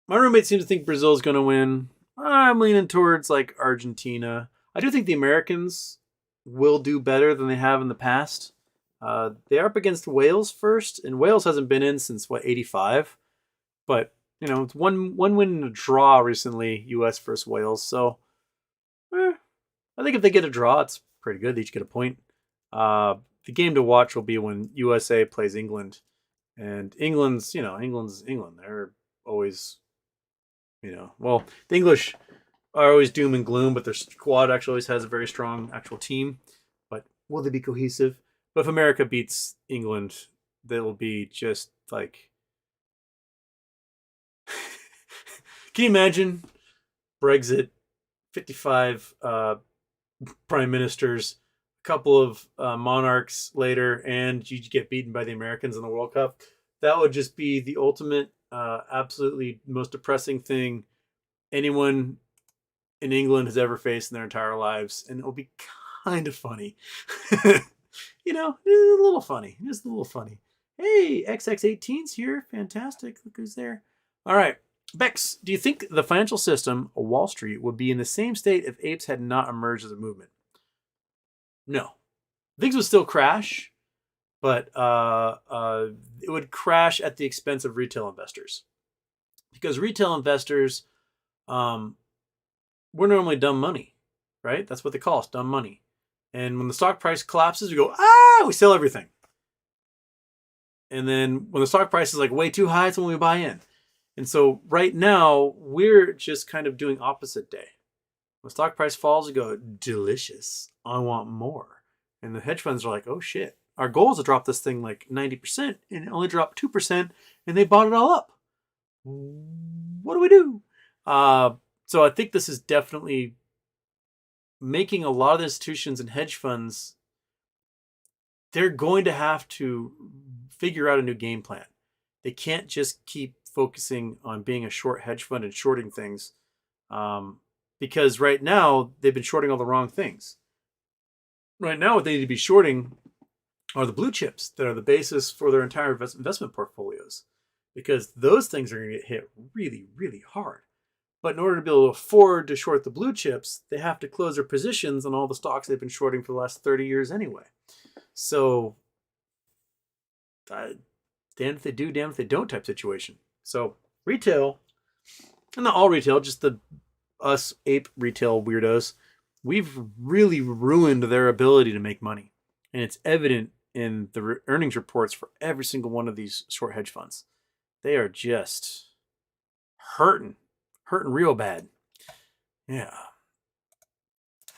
My roommate seems to think Brazil's going to win. I'm leaning towards like Argentina. I do think the Americans will do better than they have in the past. They are up against Wales first, and Wales hasn't been in since what, 85. But you know, it's one win and a draw recently, U.S. versus Wales. So I think if they get a draw, it's pretty good. They each get a point. The game to watch will be when USA plays England, and England's England. They're always, well, the English are always doom and gloom, but their squad actually always has a very strong actual team. But will they be cohesive? But if America beats England, they'll be just like... Can you imagine Brexit, 55 prime ministers, a couple of monarchs later, and you get beaten by the Americans in the World Cup? That would just be the ultimate, absolutely most depressing thing anyone in England has ever faced in their entire lives. And it'll be kind of funny. You know, it's a little funny. Just a little funny. Hey, XX18's here. Fantastic. Look who's there. All right. Bex, do you think the financial system, Wall Street, would be in the same state if apes had not emerged as a movement? No. Things would still crash, but it would crash at the expense of retail investors. Because retail investors, we're normally dumb money, right? That's what they call us, dumb money. And when the stock price collapses, we go, we sell everything. And then when the stock price is like way too high, it's when we buy in. And so right now, we're just kind of doing opposite day. When stock price falls, we go, delicious, I want more. And the hedge funds are like, oh shit, our goal is to drop this thing like 90%, and it only dropped 2%, and they bought it all up. What do we do? So I think this is definitely making a lot of the institutions and hedge funds, they're going to have to figure out a new game plan. They can't just keep focusing on being a short hedge fund and shorting things, because right now they've been shorting all the wrong things. Right now what they need to be shorting are the blue chips that are the basis for their entire investment portfolios, because those things are going to get hit really, really hard. But in order to be able to afford to short the blue chips, they have to close their positions on all the stocks they've been shorting for the last 30 years anyway. So, damn if they do, damn if they don't type situation. So, retail, and not all retail, just the us ape retail weirdos, we've really ruined their ability to make money. And it's evident in the earnings reports for every single one of these short hedge funds. They are just hurting real bad. Yeah.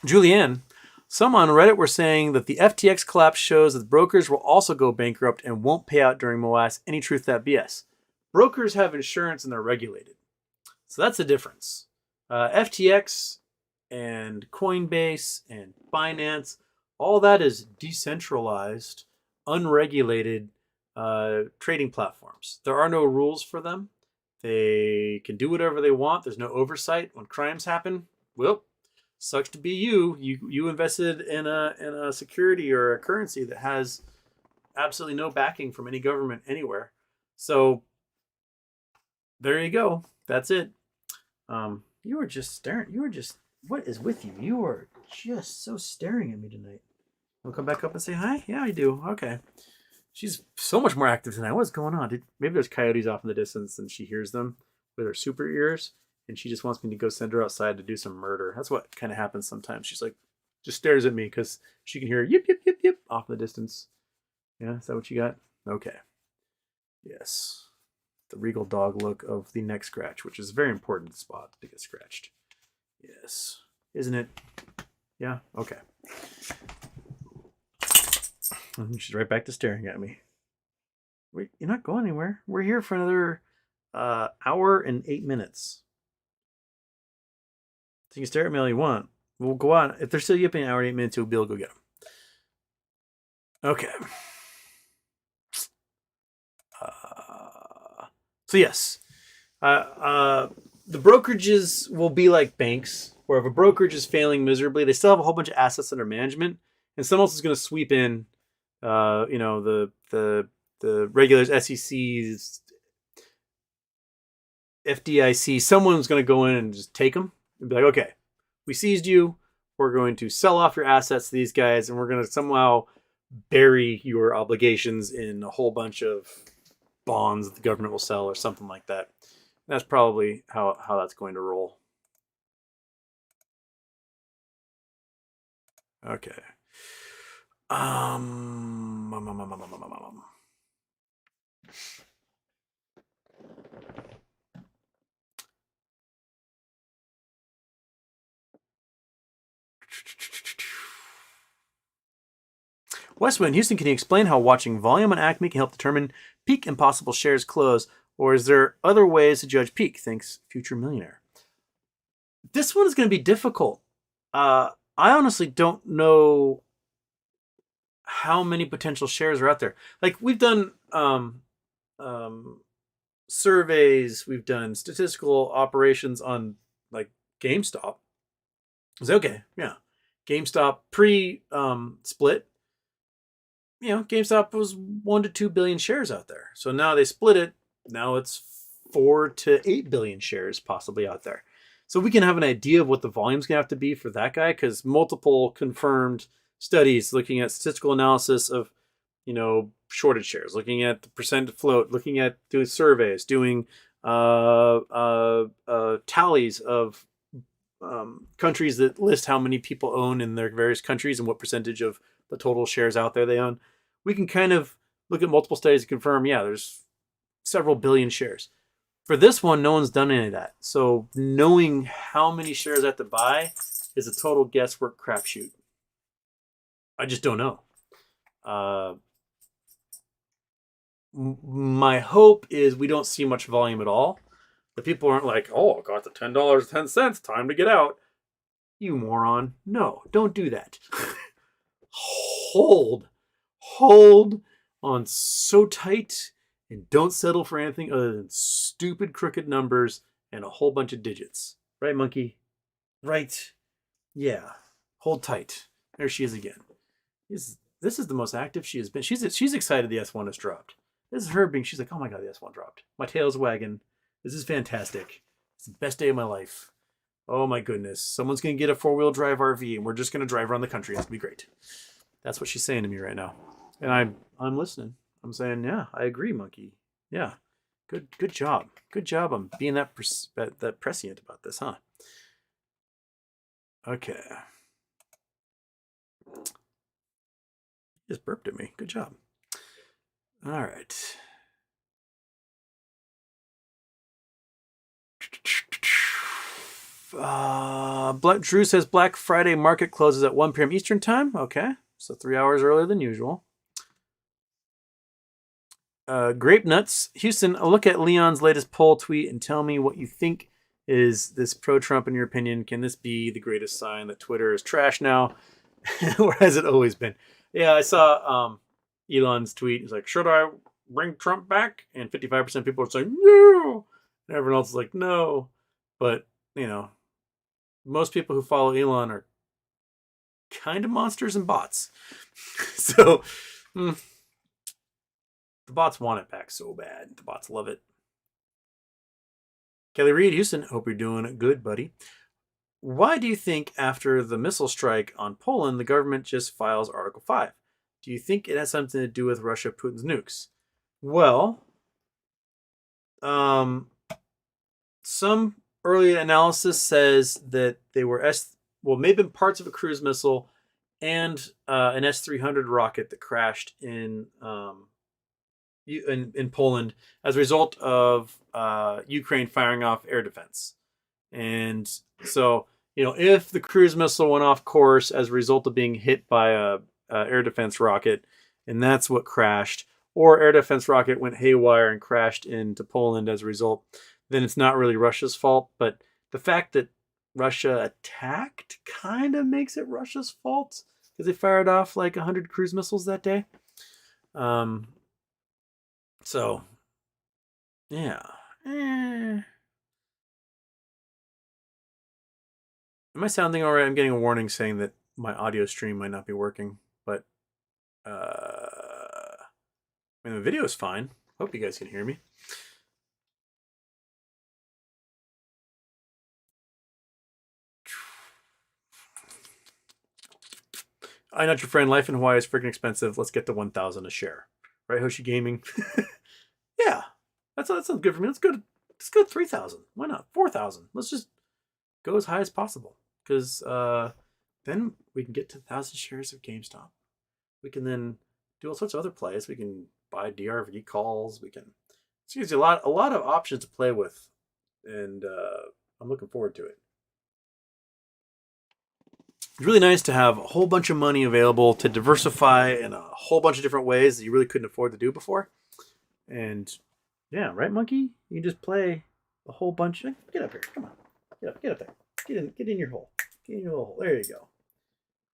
Julianne, some on Reddit were saying that the FTX collapse shows that brokers will also go bankrupt and won't pay out during MOASS. Any truth to that BS? Brokers have insurance and they're regulated. So that's the difference. FTX and Coinbase and Binance, all that is decentralized, unregulated trading platforms. There are no rules for them. They can do whatever they want. There's no oversight. When crimes happen, well, sucks to be you. You invested in a security or a currency that has absolutely no backing from any government anywhere. So there you go. That's it. You were just staring. You were just. What is with you? You are just so staring at me tonight. I'll come back up and say hi. Yeah, I do. Okay. She's so much more active tonight. What's going on? Maybe there's coyotes off in the distance and she hears them with her super ears, and she just wants me to go send her outside to do some murder. That's what kind of happens sometimes. She's like, just stares at me because she can hear yip, yip, yip, yip off in the distance. Yeah, is that what you got? Okay. Yes. The regal dog look of the neck scratch, which is a very important spot to get scratched. Yes. Isn't it? Yeah? Okay. She's right back to staring at me. Wait, you're not going anywhere. We're here for another hour and 8 minutes. So you can stare at me all you want. We'll go on. If they're still yipping an hour and 8 minutes, we'll be able to go get them. Okay. So yes. The brokerages will be like banks, where if a brokerage is failing miserably, they still have a whole bunch of assets under management, and someone else is going to sweep in, the regulars, SECs, FDIC. Someone's going to go in and just take them and be like, okay, we seized you. We're going to sell off your assets to these guys, and we're going to somehow bury your obligations in a whole bunch of bonds that the government will sell or something like that. That's probably how that's going to roll. Okay. Westwood, Houston, can you explain how watching volume on Acme can help determine peak and possible shares close? Or is there other ways to judge peak? Thanks, future millionaire. This one is going to be difficult. I honestly don't know how many potential shares are out there. Like, we've done surveys, we've done statistical operations on like GameStop. It's okay, yeah. GameStop pre-split, GameStop was 1 to 2 billion shares out there. So now they split it. Now it's 4 to 8 billion shares possibly out there. So we can have an idea of what the volume's going to have to be for that guy, because multiple confirmed studies looking at statistical analysis of, shorted shares, looking at the percent float, looking at doing surveys, doing tallies of countries that list how many people own in their various countries and what percentage of the total shares out there they own. We can kind of look at multiple studies and confirm, there's several billion shares. For this one, no one's done any of that. So knowing how many shares I have to buy is a total guesswork crapshoot. I just don't know. My hope is we don't see much volume at all. The people aren't like, oh, I got the $10.10, time to get out. You moron. No, don't do that. Hold on so tight and don't settle for anything other than stupid crooked numbers and a whole bunch of digits. Right, monkey? Right. Yeah. Hold tight. There she is again. This is the most active she has been. She's excited the S1 has dropped. This is her being, she's like, oh my God, the S1 dropped. My tail's wagging. This is fantastic. It's the best day of my life. Oh my goodness. Someone's going to get a 4-wheel drive RV and we're just going to drive around the country. It's going to be great. That's what she's saying to me right now, and I'm listening. I'm saying, yeah, I agree, monkey. Yeah, good job. Good job on being that prescient about this, huh? Okay. Just burped at me. Good job. All right. Drew says Black Friday market closes at 1 p.m. Eastern time. Okay, so 3 hours earlier than usual. Grape Nuts, Houston, look at Leon's latest poll tweet and tell me what you think. Is this pro-Trump in your opinion? Can this be the greatest sign that Twitter is trash now? Or has it always been? Yeah, I saw Elon's tweet. He's like, should I bring Trump back? And 55% of people are saying, no. And everyone else is like, no. But, you know, most people who follow Elon are kind of monsters and bots. So, the bots want it back so bad. The bots love it. Kelly Reed, Houston, hope you're doing good, buddy. Why do you think after the missile strike on Poland, the government just files Article 5? Do you think it has something to do with Russia, Putin's nukes? Well, some early analysis says that they were maybe parts of a cruise missile and an S-300 rocket that crashed in Poland as a result of Ukraine firing off air defense. And so, if the cruise missile went off course as a result of being hit by a air defense rocket, and that's what crashed, or air defense rocket went haywire and crashed into Poland as a result, then it's not really Russia's fault. But the fact that Russia attacked kind of makes it Russia's fault because they fired off like 100 cruise missiles that day. So, yeah. Am I sounding all right? I'm getting a warning saying that my audio stream might not be working, but the video is fine. Hope you guys can hear me. I know your friend. Life in Hawaii is freaking expensive. Let's get to 1,000 a share, right, Hoshi Gaming? Yeah, that sounds good for me. Let's go 3,000. Why not 4,000? Let's just go as high as possible because then we can get to 1,000 shares of GameStop. We can then do all sorts of other plays. We can buy DRV calls. We can. It gives you a lot of options to play with, and I'm looking forward to it. It's really nice to have a whole bunch of money available to diversify in a whole bunch of different ways that you really couldn't afford to do before. And yeah, right, monkey? You can just play a whole bunch. Get up here. Come on. Get up there. Get in your hole. Get in your little hole. There you go.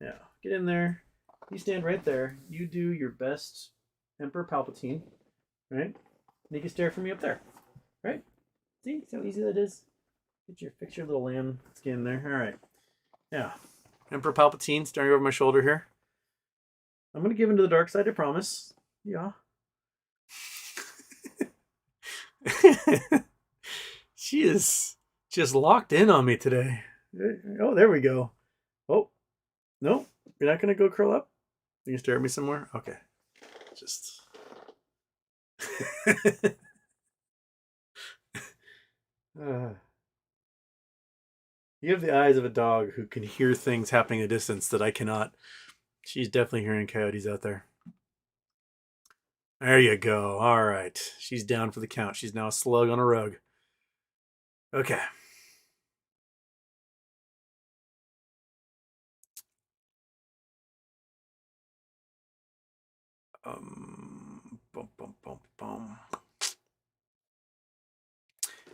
Yeah, get in there. You stand right there. You do your best Emperor Palpatine, right? And you can stare for me up there, right? See how easy that is? Fix your little lamb skin there. All right. Yeah. Emperor Palpatine staring over my shoulder here. I'm going to give into the dark side, I promise. Yeah. She is just locked in on me today. Oh, there we go. Oh, no. You're not going to go curl up? You can stare at me somewhere? Okay. Just... You have the eyes of a dog who can hear things happening at a distance that I cannot. She's definitely hearing coyotes out there. There you go. All right. She's down for the count. She's now a slug on a rug. Okay.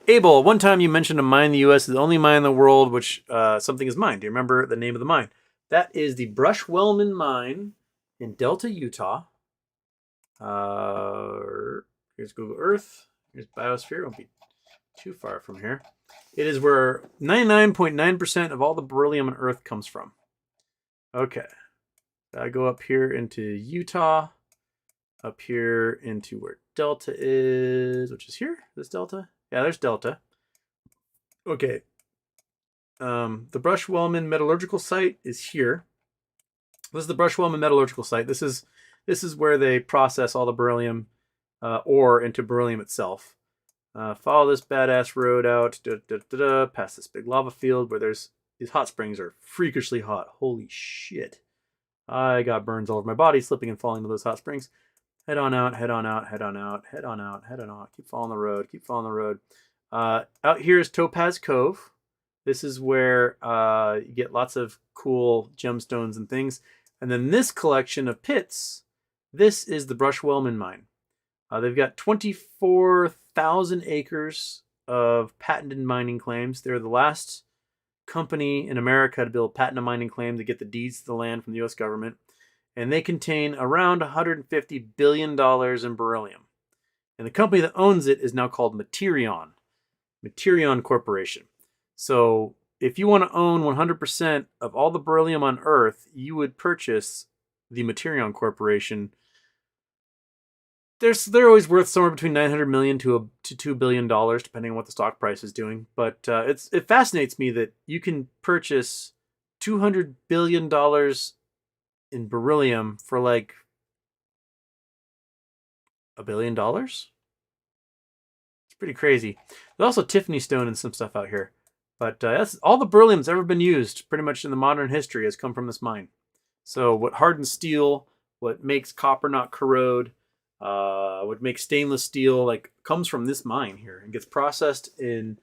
Abel, one time you mentioned a mine in the U.S. is the only mine in the world which something is mined. Do you remember the name of the mine? That is the Brush-Wellman mine in Delta, Utah. Here's Google Earth. Here's Biosphere. Won't be too far from here. It is where 99.9% of all the beryllium on Earth comes from. Okay. I go up here into Utah. Up here into where Delta is, which is here. This Delta? Yeah, there's Delta. Okay. The Brush-Wellman metallurgical site is here. This is the Brushwellman Metallurgical Site. This is where they process all the beryllium ore into beryllium itself. Follow this badass road out, past this big lava field where there's these hot springs are freakishly hot. Holy shit. I got burns all over my body, slipping and falling into those hot springs. Head on out, head on out, head on out, head on out, head on out. Keep following the road, keep following the road. Out here is Topaz Cove. This is where you get lots of cool gemstones and things. And then this collection of pits, this is the Brushwellman mine. They've got 24,000 acres of patented mining claims. They're the last company in America to build patent mining claim to get the deeds to the land from the U.S. government. And they contain around $150 billion in beryllium. And the company that owns it is now called Materion Corporation. So if you want to own 100% of all the beryllium on Earth, you would purchase the Materion Corporation. They're always worth somewhere between $900 million to $2 billion, depending on what the stock price is doing. But it fascinates me that you can purchase $200 billion in beryllium for like $1 billion. It's pretty crazy. There's also Tiffany stone and some stuff out here. But that's all the beryllium that's ever been used pretty much in the modern history has come from this mine. So what hardens steel, what makes copper not corrode, what makes stainless steel, like comes from this mine here and gets processed in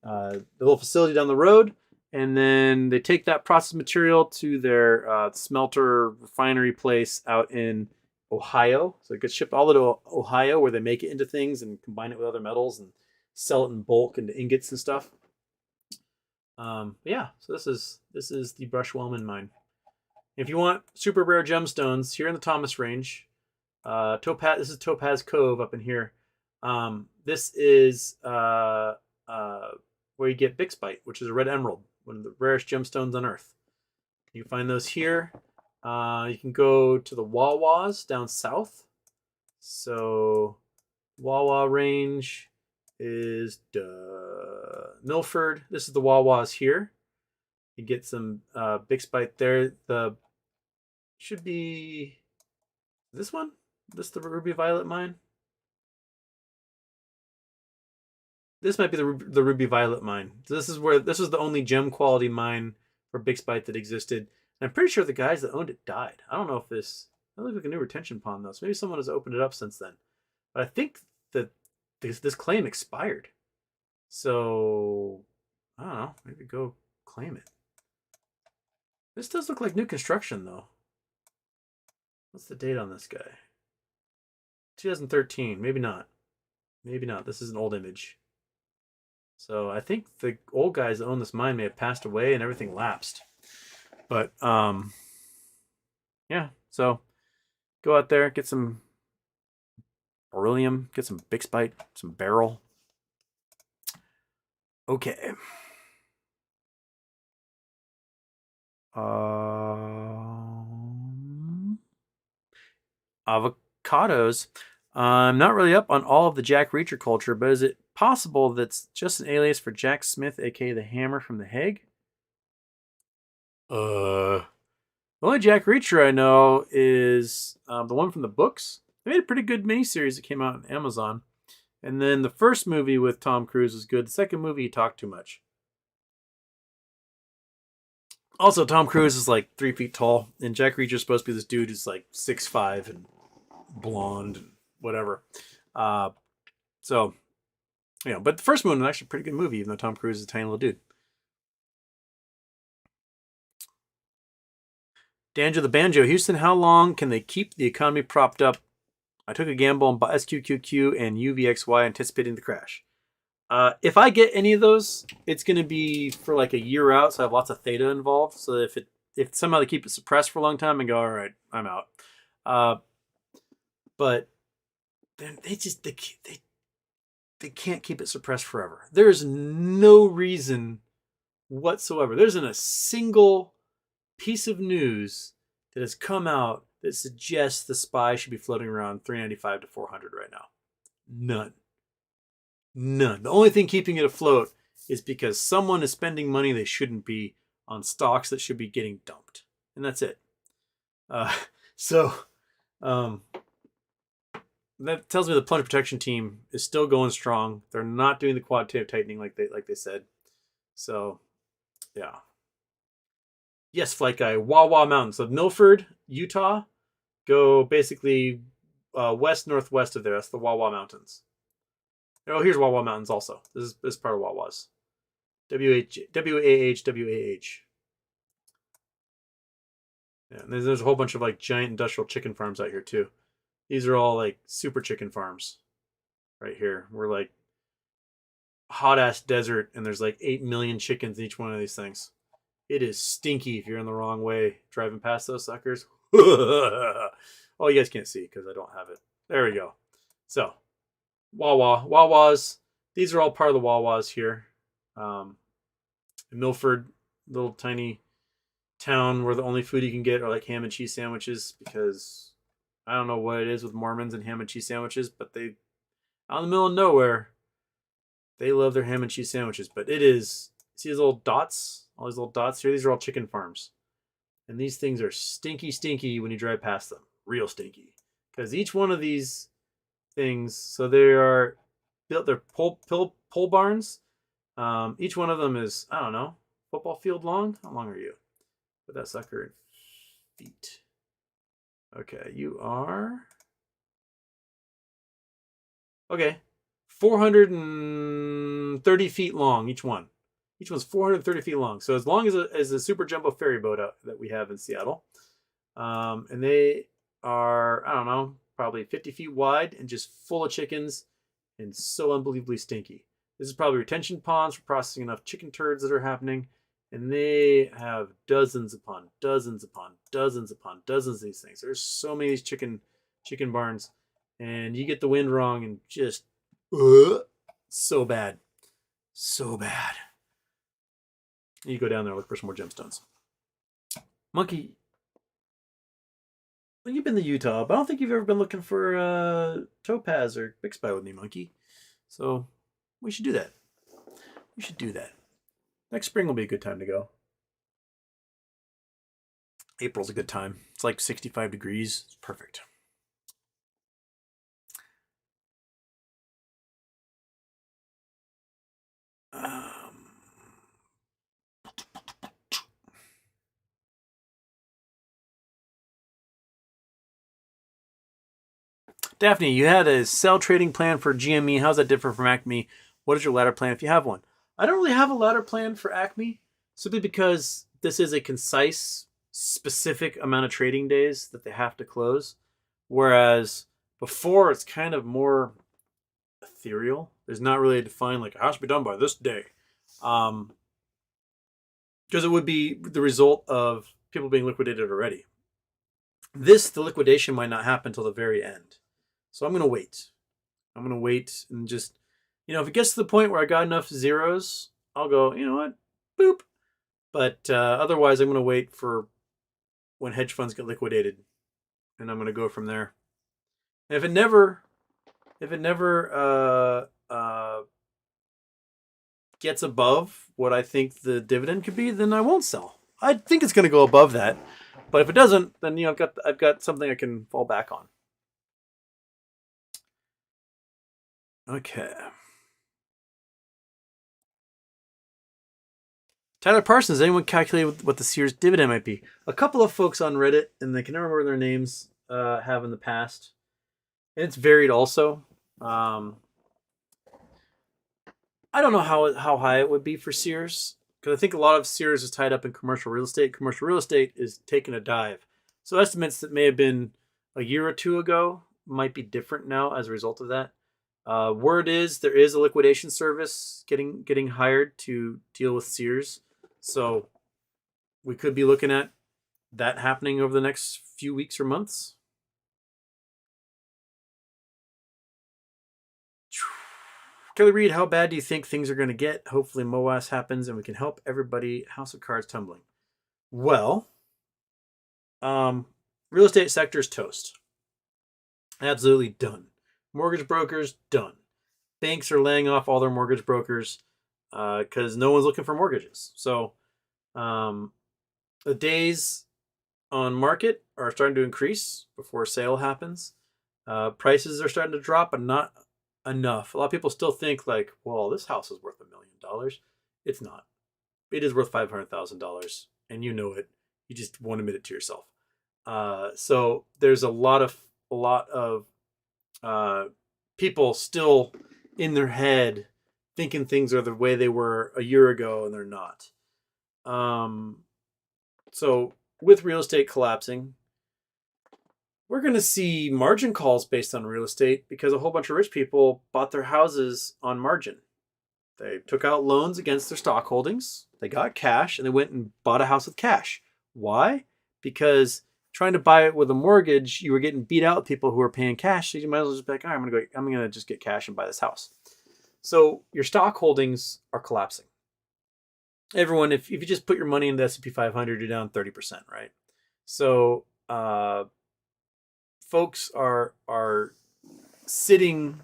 the little facility down the road. And then they take that processed material to their smelter refinery place out in Ohio. So it gets shipped all the way to Ohio where they make it into things and combine it with other metals and sell it in bulk into ingots and stuff. Yeah, so this is the Brushwellman mine. If you want super rare gemstones here in the Thomas Range, this is Topaz Cove up in here. This is where you get Bixbyte, which is a red emerald, one of the rarest gemstones on Earth. You can find those here. You can go to the Wawas down south. So Wawa Range is Milford. This is the Wawas here. You get some Bixbyte there. The should be this one. This the Ruby Violet mine. This might be the Ruby Violet mine. This is the only gem quality mine for Bixbyte that existed. And I'm pretty sure the guys that owned it died. I don't know if this. That looks like a new retention pond though. So maybe someone has opened it up since then. But I think that this claim expired. So I don't know. Maybe go claim it. This does look like new construction though. What's the date on this guy? 2013. Maybe not. Maybe not. This is an old image. So I think the old guys that own this mine may have passed away and everything lapsed. But yeah. So go out there, get some beryllium, get some Bixbyte, some beryl. Okay. Avocados. I'm not really up on all of the Jack Reacher culture, but is it possible that's just an alias for Jack Smith, aka the Hammer from The Hague? The only Jack Reacher I know is the one from the books. They made a pretty good miniseries that came out on Amazon. And then the first movie with Tom Cruise was good. The second movie, he talked too much. Also, Tom Cruise is like 3 feet tall, and Jack Reacher's supposed to be this dude who's like 6'5" and blonde and whatever. So, but the first one was actually a pretty good movie, even though Tom Cruise is a tiny little dude. Danjo the Banjo. Houston, how long can they keep the economy propped up? I took a gamble on SQQQ and UVXY anticipating the crash. If I get any of those, it's going to be for like a year out, so I have lots of theta involved. So if somehow they keep it suppressed for a long time and go, all right, I'm out. But then they can't keep it suppressed forever. There is no reason whatsoever. There isn't a single piece of news that has come out that suggests the SPY should be floating around 395 to 400 right now. None. The only thing keeping it afloat is because someone is spending money they shouldn't be on stocks that should be getting dumped. And that's it. So that tells me the plunge protection team is still going strong. They're not doing the quantitative tightening like they said. So yeah. Yes, Flight Guy. Wawa Mountains of Milford, Utah. Go basically west northwest of there. That's the Wawa Mountains. Oh, here's Wawa Mountains also. This is part of Wawa's. WAH. Yeah, and there's a whole bunch of like giant industrial chicken farms out here too. These are all like super chicken farms right here. We're like hot ass desert, and there's like 8 million chickens in each one of these things. It is stinky if you're in the wrong way driving past those suckers. Oh, you guys can't see because I don't have it. There we go. So, Wawas. These are all part of the Wawas here. Milford, little tiny town where the only food you can get are like ham and cheese sandwiches because I don't know what it is with Mormons and ham and cheese sandwiches, but they out in the middle of nowhere, they love their ham and cheese sandwiches. But it is, see these little dots, all these little dots here. These are all chicken farms, and these things are stinky when you drive past them, real stinky. Because each one of these things, so they are built, they're pole barns. Each one of them is, I don't know, football field long. How long are you? Put that sucker in feet. Okay, you are. Okay, 430 feet long, each one. Each one's 430 feet long. So as long as a super jumbo ferry boat that we have in Seattle. And they are, I don't know, probably 50 feet wide and just full of chickens and so unbelievably stinky. This is probably retention ponds for processing enough chicken turds that are happening. And they have dozens upon dozens upon dozens upon dozens of these things. There's so many of these chicken barns. And you get the wind wrong and just so bad. So bad. And you go down there, look for some more gemstones. Monkey, well, you've been to Utah, but I don't think you've ever been looking for topaz or bixby with me, Monkey. So we should do that. We should do that. Next spring will be a good time to go. April's a good time. It's like 65 degrees. It's perfect. Daphne, you had a sell trading plan for GME. How's that differ from Acme? What is your ladder plan if you have one? I don't really have a ladder plan for Acme simply because this is a concise, specific amount of trading days that they have to close. Whereas before, it's kind of more ethereal. There's not really a defined, like, it has to be done by this day. Because it would be the result of people being liquidated already. The liquidation might not happen until the very end. So I'm going to wait. I'm going to wait and just, if it gets to the point where I got enough zeros, I'll go, you know what, boop. But otherwise, I'm going to wait for when hedge funds get liquidated, and I'm going to go from there. And if it never gets above what I think the dividend could be, then I won't sell. I think it's going to go above that, but if it doesn't, then I've got something I can fall back on. Okay. Tyler Parsons, anyone calculate what the Sears dividend might be? A couple of folks on Reddit, and they can remember their names, have in the past. And it's varied also. I don't know how high it would be for Sears, because I think a lot of Sears is tied up in commercial real estate. Commercial real estate is taking a dive. So estimates that may have been a year or two ago might be different now as a result of that. Word is there is a liquidation service getting hired to deal with Sears. So we could be looking at that happening over the next few weeks or months. Kelly Reed, how bad do you think things are going to get? Hopefully MOASS happens and we can help everybody. House of Cards tumbling. Well, real estate sector is toast. Absolutely done. Mortgage brokers, done. Banks are laying off all their mortgage brokers because no one's looking for mortgages. So the days on market are starting to increase before sale happens. Prices are starting to drop, but not enough. A lot of people still think like, well, this house is worth $1 million. It's not. It is worth $500,000, and you know it. You just won't admit it to yourself. So there's a lot of people still in their head thinking things are the way they were a year ago, and they're not. So with real estate collapsing, we're going to see margin calls based on real estate because a whole bunch of rich people bought their houses on margin. They took out loans against their stock holdings. They got cash and they went and bought a house with cash. Why? Because trying to buy it with a mortgage, you were getting beat out with people who were paying cash. So you might as well just be like, all right, I'm going to just get cash and buy this house. So your stock holdings are collapsing. Everyone, if you just put your money in the S&P 500, you're down 30%, right? So folks are sitting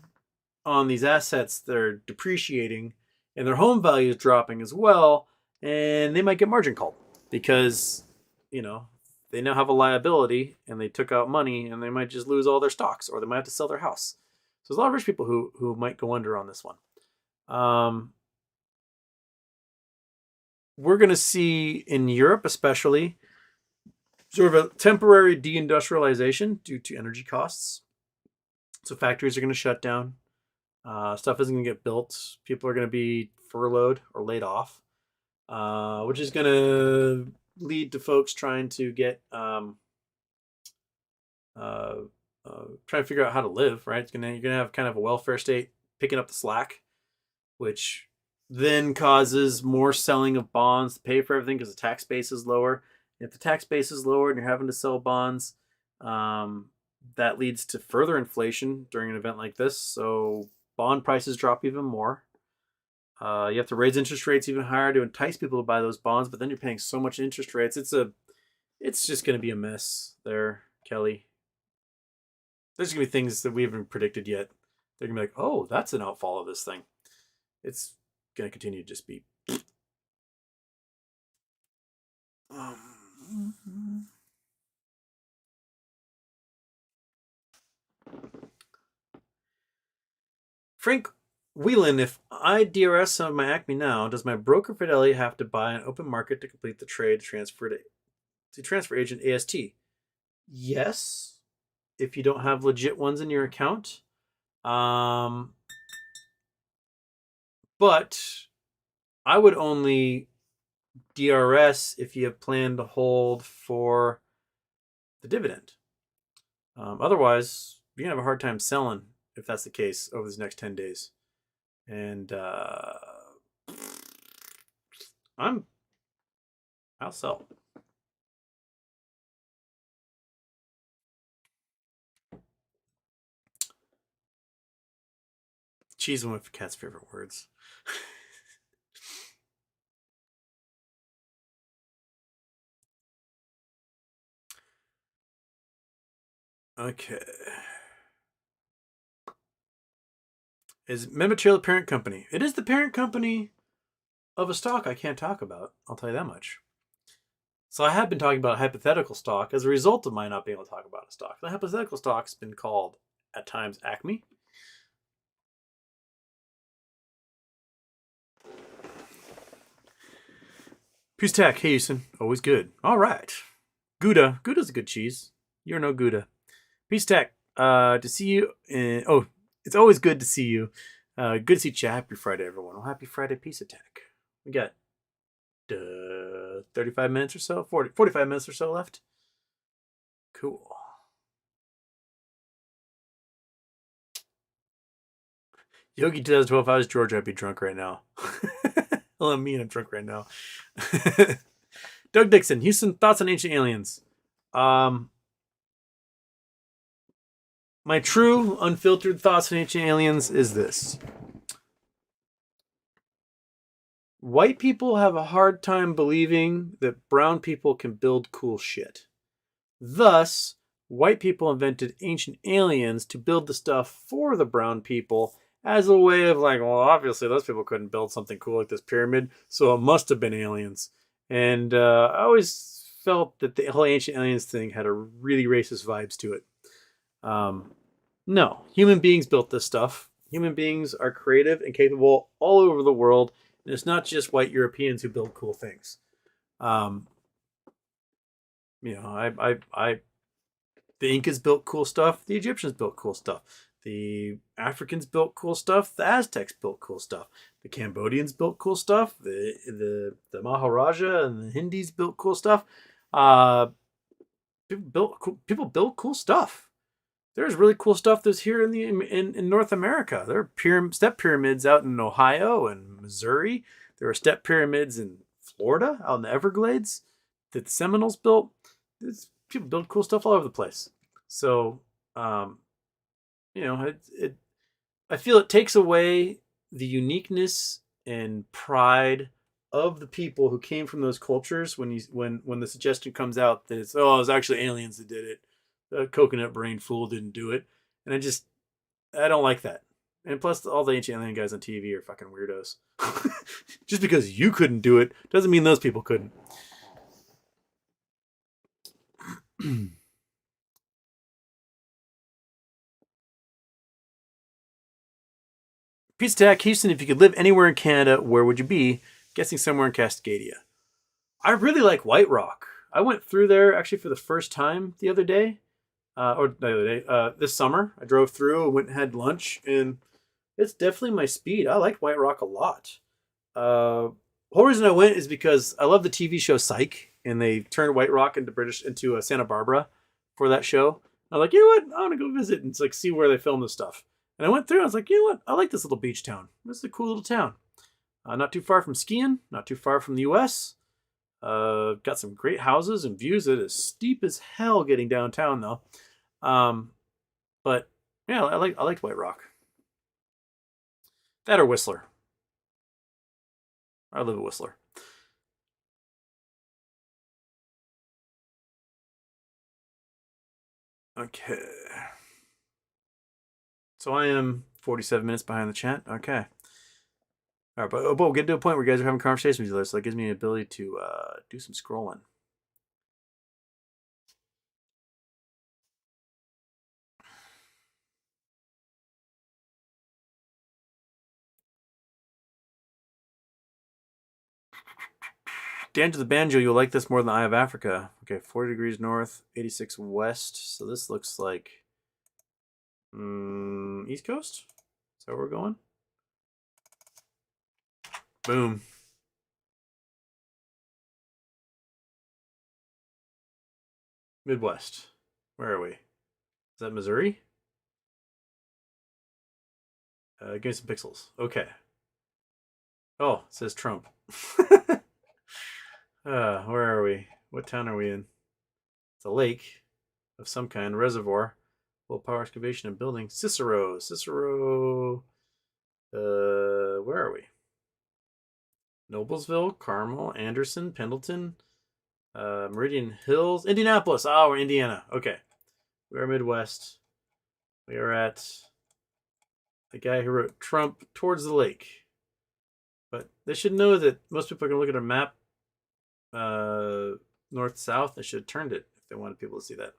on these assets that are depreciating and their home value is dropping as well, and they might get margin called because, they now have a liability and they took out money and they might just lose all their stocks or they might have to sell their house. So there's a lot of rich people who might go under on this one. We're going to see in Europe especially sort of a temporary deindustrialization due to energy costs. So factories are going to shut down. Stuff isn't going to get built. People are going to be furloughed or laid off, which is going to lead to folks trying to get trying to figure out how to live. Right? You're going to have kind of a welfare state picking up the slack, which then causes more selling of bonds to pay for everything because the tax base is lower. If the tax base is lower and you're having to sell bonds, that leads to further inflation during an event like this. So bond prices drop even more. You have to raise interest rates even higher to entice people to buy those bonds, but then you're paying so much interest rates. It's just going to be a mess there, Kelly. There's going to be things that we haven't predicted yet. They're going to be like, oh, that's an outfall of this thing. It's going to continue to just be. Frank Whelan, if I DRS some of my Acme now, does my broker Fidelity have to buy an open market to complete the trade to transfer agent AST? Yes, if you don't have legit ones in your account. But I would only DRS if you have planned to hold for the dividend. Otherwise, you're going to have a hard time selling if that's the case over these next 10 days. And I'll sell. Cheese is one of Cat's favorite words. Okay. Is Mematerial the parent company? It is the parent company of a stock I can't talk about. I'll tell you that much. So I have been talking about a hypothetical stock as a result of my not being able to talk about a stock. The hypothetical stock's been called at times Acme. Peace Tack, hey Houston. Always good. All right. Gouda's a good cheese. You're no Gouda. Peace Tack, to see you. It's always good to see you. Good to see you. Happy Friday, everyone. Well, happy Friday, Peace Attack. We got 35 minutes or so, 45 minutes or so left. Cool. Yogi 2012, if I was Georgia, I'd be drunk right now. Well, I'm drunk right now. Doug Dixon, Houston, thoughts on ancient aliens? My true, unfiltered thoughts on ancient aliens is this. White people have a hard time believing that brown people can build cool shit. Thus, white people invented ancient aliens to build the stuff for the brown people as a way of like, well, obviously those people couldn't build something cool like this pyramid, so it must have been aliens. And I always felt that the whole ancient aliens thing had a really racist vibes to it. No, human beings built this stuff. Human beings are creative and capable all over the world, and it's not just white Europeans who build cool things. Um, the Incas built cool stuff. The Egyptians built cool stuff. The Africans built cool stuff. The Aztecs built cool stuff. The Cambodians built cool stuff. The Maharaja and the Hindis built cool stuff. Uh, people built cool stuff. There's really cool stuff that's here in North America. There are step pyramids out in Ohio and Missouri. There are step pyramids in Florida, out in the Everglades, that the Seminoles built. People build cool stuff all over the place. So, I feel it takes away the uniqueness and pride of the people who came from those cultures when the suggestion comes out that it was actually aliens that did it. The coconut brain fool didn't do it. And I don't like that. And plus, all the ancient alien guys on TV are fucking weirdos. Just because you couldn't do it doesn't mean those people couldn't. Pizza Tack, Houston, if you could live anywhere in Canada, where would you be? Guessing somewhere in Cascadia. I really like White Rock. I went through there actually for the first time the other day. This summer. I drove through and went and had lunch, and it's definitely my speed. I like White Rock a lot. The whole reason I went is because I love the TV show Psych, and they turned White Rock into Santa Barbara for that show. I'm like, you know what? I want to go visit and see where they film this stuff. And I went through. I was like, you know what? I like this little beach town. This is a cool little town. Not too far from skiing. Not too far from the U.S. Got some great houses and views. It is steep as hell getting downtown though. But yeah, I liked White Rock. That or Whistler. I live at Whistler. Okay. So I am 47 minutes behind the chat. Okay. All right, but we'll get to a point where you guys are having conversations with each other, so that gives me the ability to do some scrolling. Dan to the Banjo, you'll like this more than Eye of Africa. Okay, 40 degrees north, 86 west. So this looks like East Coast? Is that where we're going? Boom. Midwest. Where are we? Is that Missouri? Give me some pixels. Okay. Oh, it says Trump. Where are we? What town are we in? It's a lake of some kind, reservoir. Well, power excavation and building. Cicero. Where are we? Noblesville, Carmel, Anderson, Pendleton, Meridian Hills, Indianapolis. Oh, we're Indiana. Okay. We are Midwest. We are at the guy who wrote Trump towards the lake. But they should know that most people are going to look at a map north-south. They should have turned it if they wanted people to see that.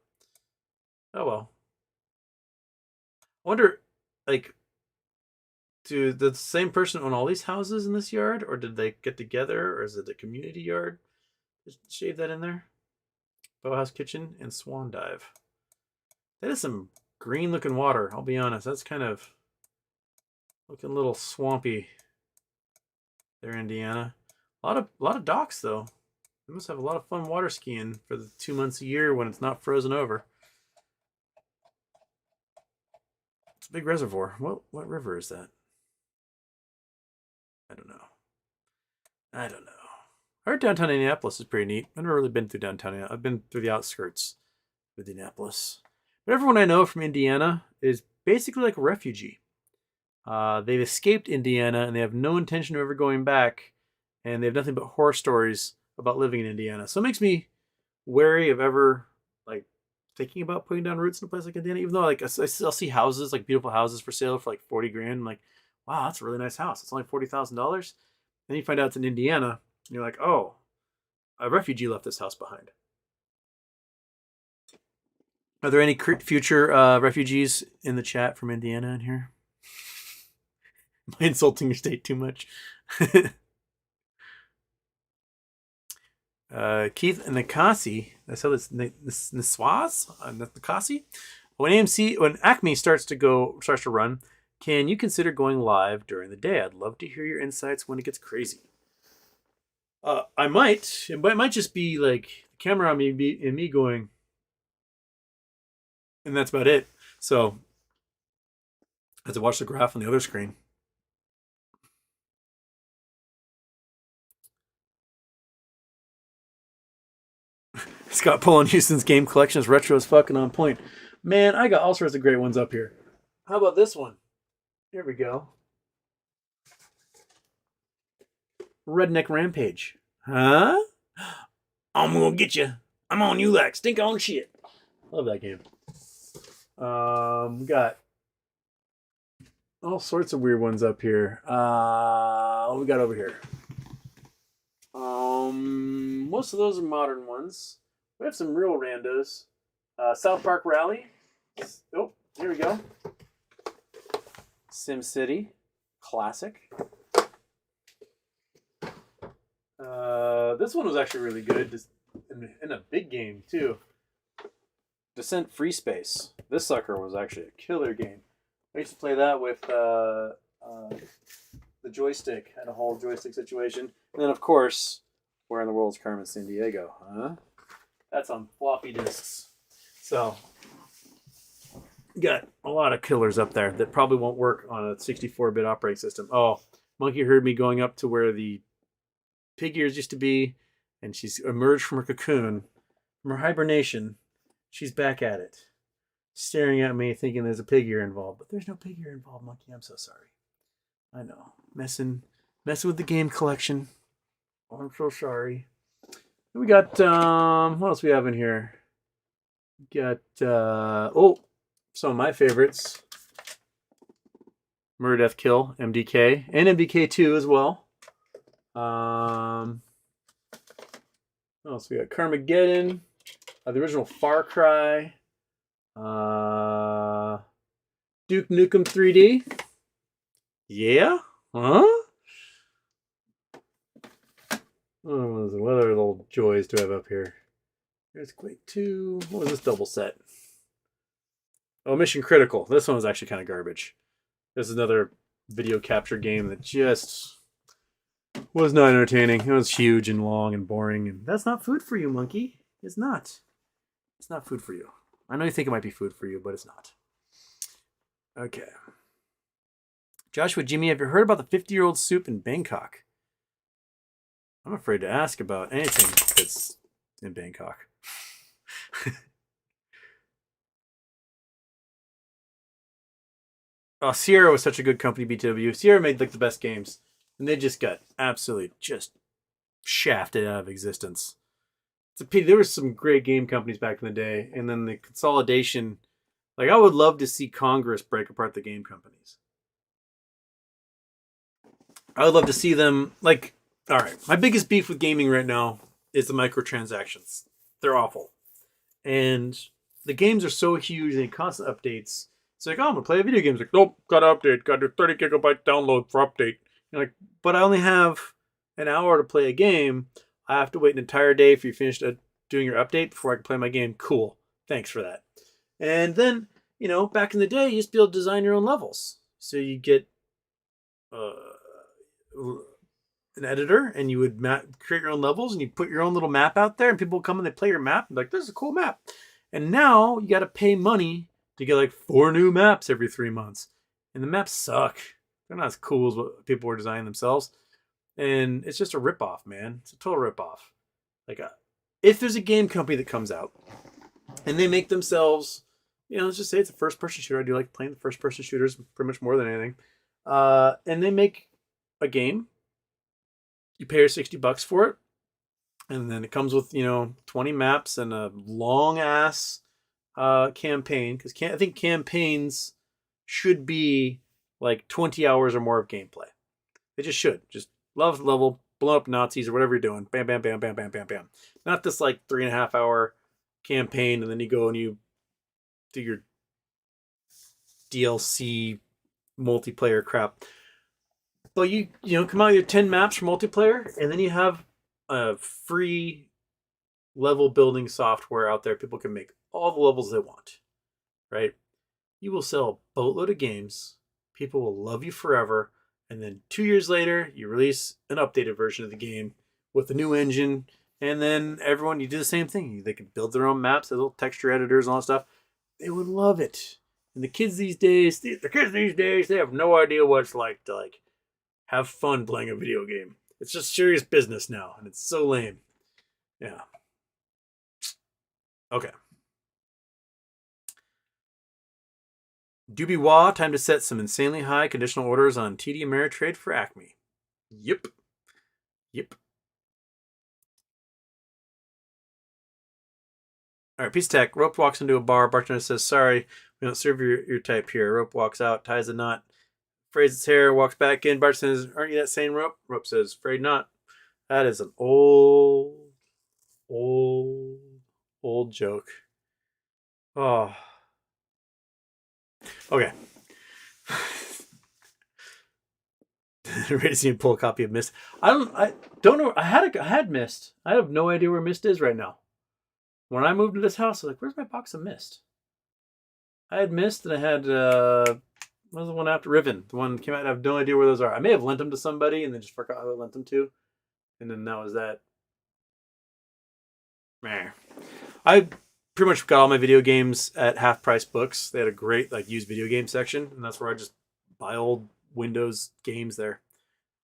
Oh, well. I wonder, do the same person own all these houses in this yard? Or did they get together? Or is it a community yard? Just shave that in there. Boathouse Kitchen and Swan Dive. That is some green-looking water, I'll be honest. That's kind of looking a little swampy there, Indiana. A lot of docks, though. They must have a lot of fun water skiing for the 2 months a year when it's not frozen over. It's a big reservoir. What river is that? I don't know. I heard downtown Indianapolis is pretty neat. I've never really been through downtown. I've been through the outskirts of Indianapolis. But everyone I know from Indiana is basically like a refugee. They've escaped Indiana and they have no intention of ever going back. And they have nothing but horror stories about living in Indiana. So it makes me wary of ever thinking about putting down roots in a place like Indiana. Even though I'll see houses, beautiful houses for sale for $40 grand. I'm like, wow, that's a really nice house. It's only $40,000. Then you find out it's in Indiana, and you're like, oh, a refugee left this house behind. Are there any future refugees in the chat from Indiana in here? Am I insulting your state too much? Keith Nakasi, that's how this Niswas Nakasi. When Acme starts to run, can you consider going live during the day? I'd love to hear your insights when it gets crazy. I might. It might just be like the camera on me and me going, and that's about it. So I have to watch the graph on the other screen. Scott Pullen Houston's game collection is retro as fucking on point. Man, I got all sorts of great ones up here. How about this one? Here we go. Redneck Rampage. Huh? I'm gonna get you. I'm on you like stink on shit. Love that game. We got all sorts of weird ones up here. What we got over here? Most of those are modern ones. We have some real randos. South Park Rally. Oh, here we go. Sim City. Classic. This one was actually really good. Just in a big game, too. Descent Free Space. This sucker was actually a killer game. I used to play that with the joystick. Had a whole joystick situation. And then, of course, where in the world's Carmen Sandiego? Huh? That's on floppy disks. So, got a lot of killers up there that probably won't work on a 64-bit operating system. Oh, Monkey heard me going up to where the pig ears used to be, and she's emerged from her cocoon, from her hibernation. She's back at it, staring at me, thinking there's a pig ear involved. But there's no pig ear involved, Monkey. I'm so sorry. I know. Messing with the game collection. Oh, I'm so sorry. We got, what else we have in here? We got, some of my favorites. Murder, Death, Kill, MDK, and MDK2 as well. What else we got? Carmageddon, the original Far Cry, Duke Nukem 3D. Yeah? Huh? What other little joys do I have up here? There's Quake 2. What was this double set? Oh, Mission Critical. This one was actually kind of garbage. This is another video capture game that just was not entertaining. It was huge and long and boring, and that's not food for you, Monkey. It's not. It's not food for you. I know you think it might be food for you, but it's not. Okay. Joshua, Jimmy, have you heard about the 50-year-old soup in Bangkok? I'm afraid to ask about anything that's in Bangkok. Oh, Sierra was such a good company, BTW. Sierra made like the best games, and they just got absolutely just shafted out of existence. It's a pity. There were some great game companies back in the day, and then the consolidation. Like, I would love to see Congress break apart the game companies. I would love to see them, like, all right, my biggest beef with gaming right now is the microtransactions. They're awful. And the games are so huge and constant updates. It's like, oh, I'm going to play a video game. It's like, nope, got to update. Got to 30 gigabyte download for update. You're like, but I only have an hour to play a game. I have to wait an entire day for you finished doing your update before I can play my game. Cool. Thanks for that. And then, back in the day, you used to be able to design your own levels. So you get an editor, and you would create your own levels, and you put your own little map out there, and people would come and they play your map, and be like, this is a cool map. And now you got to pay money to get like 4 new maps every 3 months. And the maps suck. They're not as cool as what people were designing themselves. And it's just a ripoff, man. It's a total ripoff. Like, if there's a game company that comes out and they make themselves, let's just say it's a first-person shooter. I do like playing the first-person shooters pretty much more than anything. And they make a game. You pay her $60 for it. And then it comes with, 20 maps and a long-ass campaign. Because I think campaigns should be like 20 hours or more of gameplay. They just should. Just level, blow up Nazis or whatever you're doing. Bam, bam, bam, bam, bam, bam, bam. Not this like 3.5 hour campaign and then you go and you do your DLC multiplayer crap. But you come out with your 10 maps for multiplayer, and then you have a free level building software out there. People can make all the levels they want, right? You will sell a boatload of games. People will love you forever. And then 2 years later, you release an updated version of the game with a new engine. And then everyone, you do the same thing. They can build their own maps, little texture editors and all that stuff. They would love it. And the kids these days, they have no idea what it's like to have fun playing a video game. It's just serious business now, and it's so lame. Yeah. Okay. Doobie Wah, time to set some insanely high conditional orders on TD Ameritrade for Acme. Yep. Yep. All right, Peace Tech. Rope walks into a bar. Bartender says, sorry, we don't serve your type here. Rope walks out, ties a knot, frayes its hair, walks back in. Bartender says, aren't you that same Rope? Rope says, afraid not. That is an old joke. Oh. Okay. Ready to see him pull a copy of Mist. I don't know. I had Mist. I have no idea where Mist is right now. When I moved to this house, I was like, where's my box of Mist? I had Mist and I had what was the one after Riven? The one came out. I have no idea where those are. I may have lent them to somebody and then just forgot who I lent them to. And then that was that. Man. I pretty much got all my video games at Half Price Books. They had a great used video game section, and that's where I just buy old Windows games there.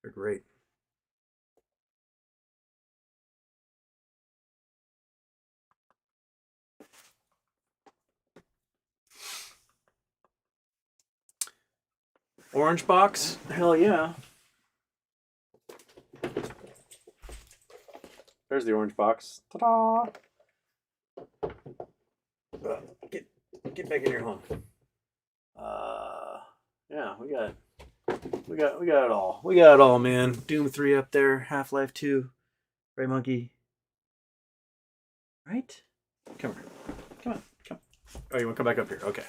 They're great. Orange box? Hell yeah. There's the orange box. Ta-da! Get back in your home. Yeah, we got it all. We got it all, man. Doom 3 up there, Half-Life 2, Gray Monkey. Right? Come here. Come. Oh, you want to come back up here? Okay.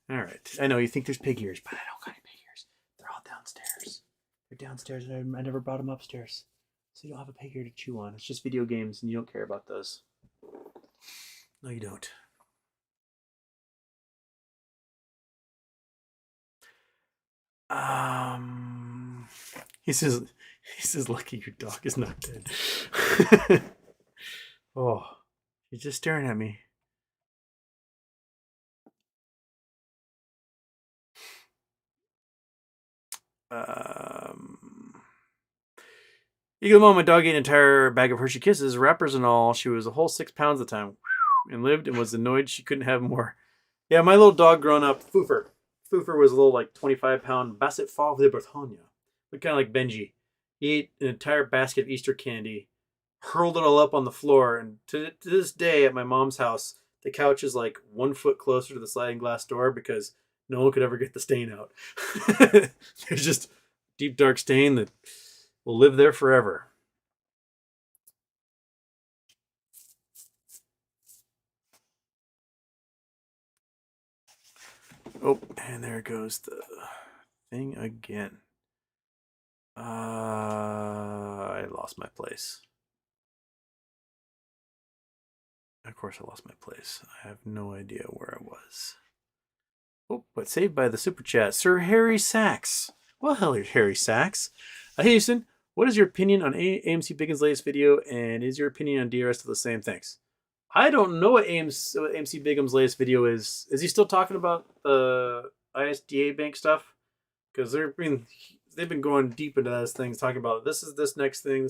All right. I know you think there's pig ears, but I don't got any pig ears. They're all downstairs. They're downstairs, and I never brought them upstairs. So you don't have a pig ear to chew on. It's just video games, and you don't care about those. No, you don't. He says, lucky your dog is not dead. Oh, he's just staring at me. Eagle Mom, my dog ate an entire bag of Hershey Kisses, wrappers and all. She was a whole 6 pounds at the time, and lived and was annoyed she couldn't have more. Yeah, my little dog growing up, Foofer. Foofer was a little 25-pound Basset Fauve de Bretagne. Looked kind of like Benji. He ate an entire basket of Easter candy, hurled it all up on the floor, and to this day at my mom's house, the couch is 1 foot closer to the sliding glass door because no one could ever get the stain out. There's just deep dark stain that will live there forever. Oh, and there goes the thing again. I lost my place. Of course I lost my place. I have no idea where I was. Oh, but saved by the super chat. Sir Harry Sachs. Well, hello, Harry Sachs. Hey, Houston, what is your opinion on AMC Biggin's latest video, and is your opinion on DRS still the same? Thanks. I don't know what AMC Bigham's latest video is. Is he still talking about the ISDA bank stuff? Because they've been going deep into those things, talking about this next thing.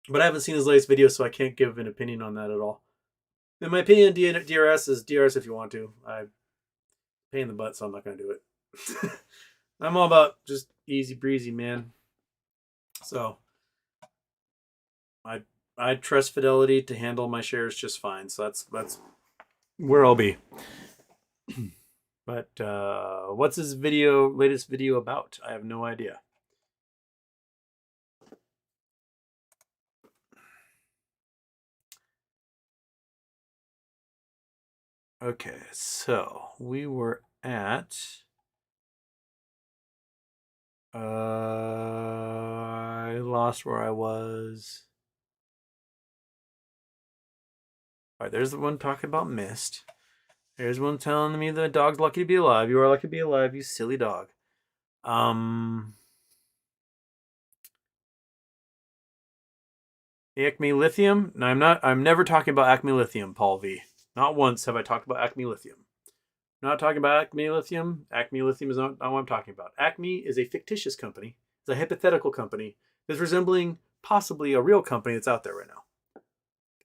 But I haven't seen his latest video, so I can't give an opinion on that at all. In my opinion, DRS is DRS if you want to. I pay in the butt, so I'm not going to do it. I'm all about just easy breezy, man. So I trust Fidelity to handle my shares just fine. So that's where I'll be. But what's his latest video about? I have no idea. Okay, so we were at I lost where I was. All right, there's the one talking about mist. There's one telling me the dog's lucky to be alive. You are lucky to be alive, you silly dog. Acme Lithium? No, I'm not. I'm never talking about Acme Lithium, Paul V. Not once have I talked about Acme Lithium. I'm not talking about Acme Lithium. Acme Lithium is not what I'm talking about. Acme is a fictitious company. It's a hypothetical company that's resembling possibly a real company that's out there right now.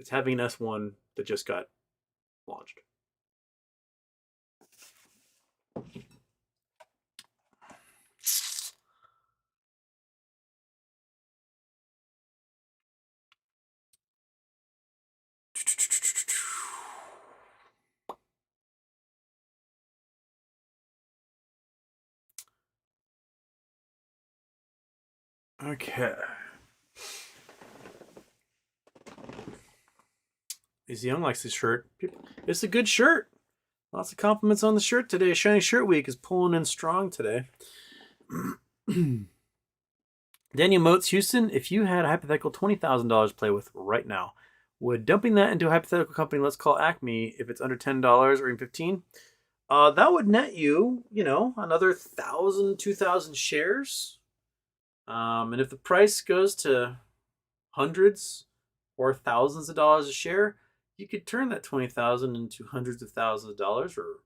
It's having an S1 that just got launched. Okay. Easy Young likes this shirt. It's a good shirt. Lots of compliments on the shirt today. Shiny Shirt Week is pulling in strong today. Daniel Moats, Houston, if you had a hypothetical $20,000 to play with right now, would dumping that into a hypothetical company, let's call Acme, if it's under $10 or even $15, that would net you, another 1,000, 2,000 shares. And if the price goes to hundreds or thousands of dollars a share, you could turn that 20,000 into hundreds of thousands of dollars, or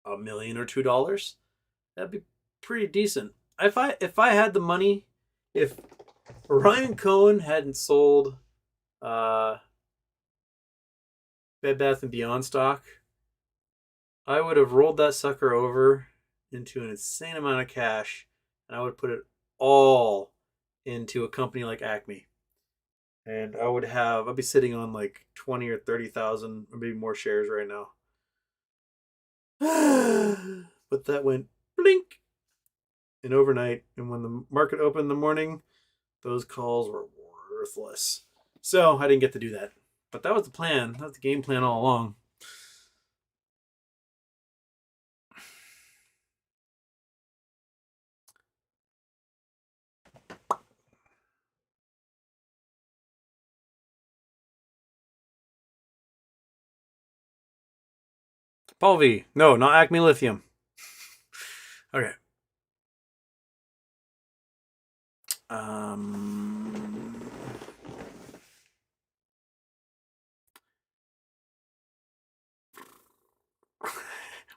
$1 million or $2. That'd be pretty decent. If I had the money, if Ryan Cohen hadn't sold Bed Bath and Beyond stock, I would have rolled that sucker over into an insane amount of cash, and I would put it all into a company like Acme. And I'd be sitting on like 20 or 30,000 or maybe more shares right now. But that went blink and overnight. And when the market opened in the morning, those calls were worthless. So I didn't get to do that. But that was the plan. That was the game plan all along. Paul V. No, not Acme Lithium. Okay.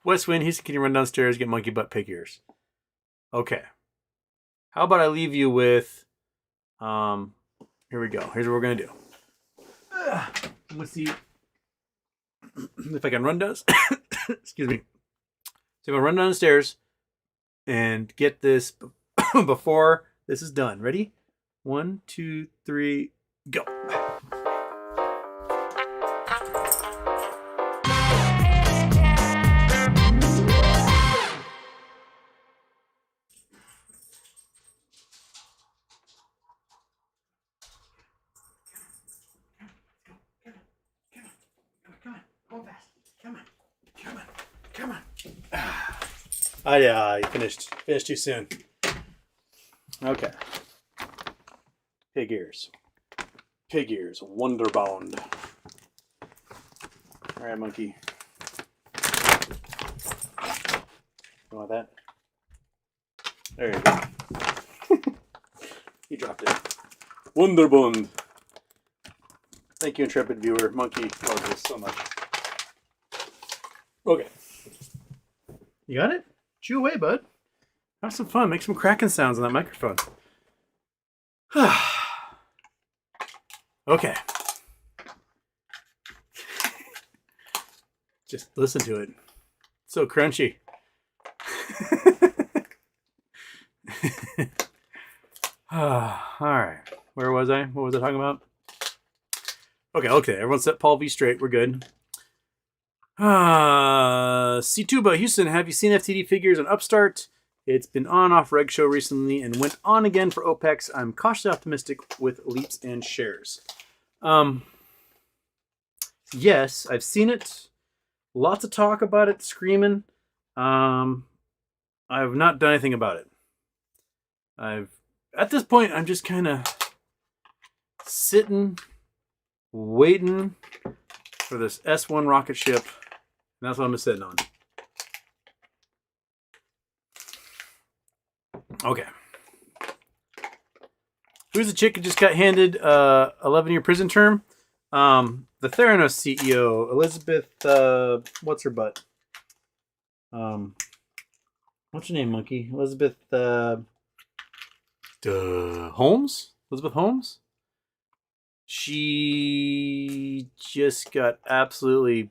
West Wind, Houston, can you run downstairs, get monkey butt pig ears? Okay. How about I leave you with, here we go. Here's what we're going to do. Let's see if I can run down. Excuse me. So I'm going to run downstairs and get this before this is done. Ready? 1, 2, 3, go. Come on. Oh yeah, you finished too soon. Okay. Pig ears, wonderbound. All right, monkey. You want that? There you go. He dropped it. Wonderbund. Thank you, intrepid viewer. Monkey loves this so much. Okay. You got it? Chew away, bud. Have some fun. Make some cracking sounds on that microphone. Okay. Just listen to it. It's so crunchy. All right. Where was I? What was I talking about? Okay. Everyone set Paul V straight. We're good. C2, Houston, have you seen FTD figures on Upstart? It's been on-off reg show recently and went on again for OPEX. I'm cautiously optimistic with leaps and shares. Yes, I've seen it. Lots of talk about it, screaming. I have not done anything about it. At this point, I'm just kind of sitting, waiting for this S1 rocket ship. And that's what I'm sitting on. Okay. Who's the chick who just got handed 11-year prison term? The Theranos CEO, Elizabeth, what's her butt? What's her name, monkey? Elizabeth, Holmes? Elizabeth Holmes? She just got absolutely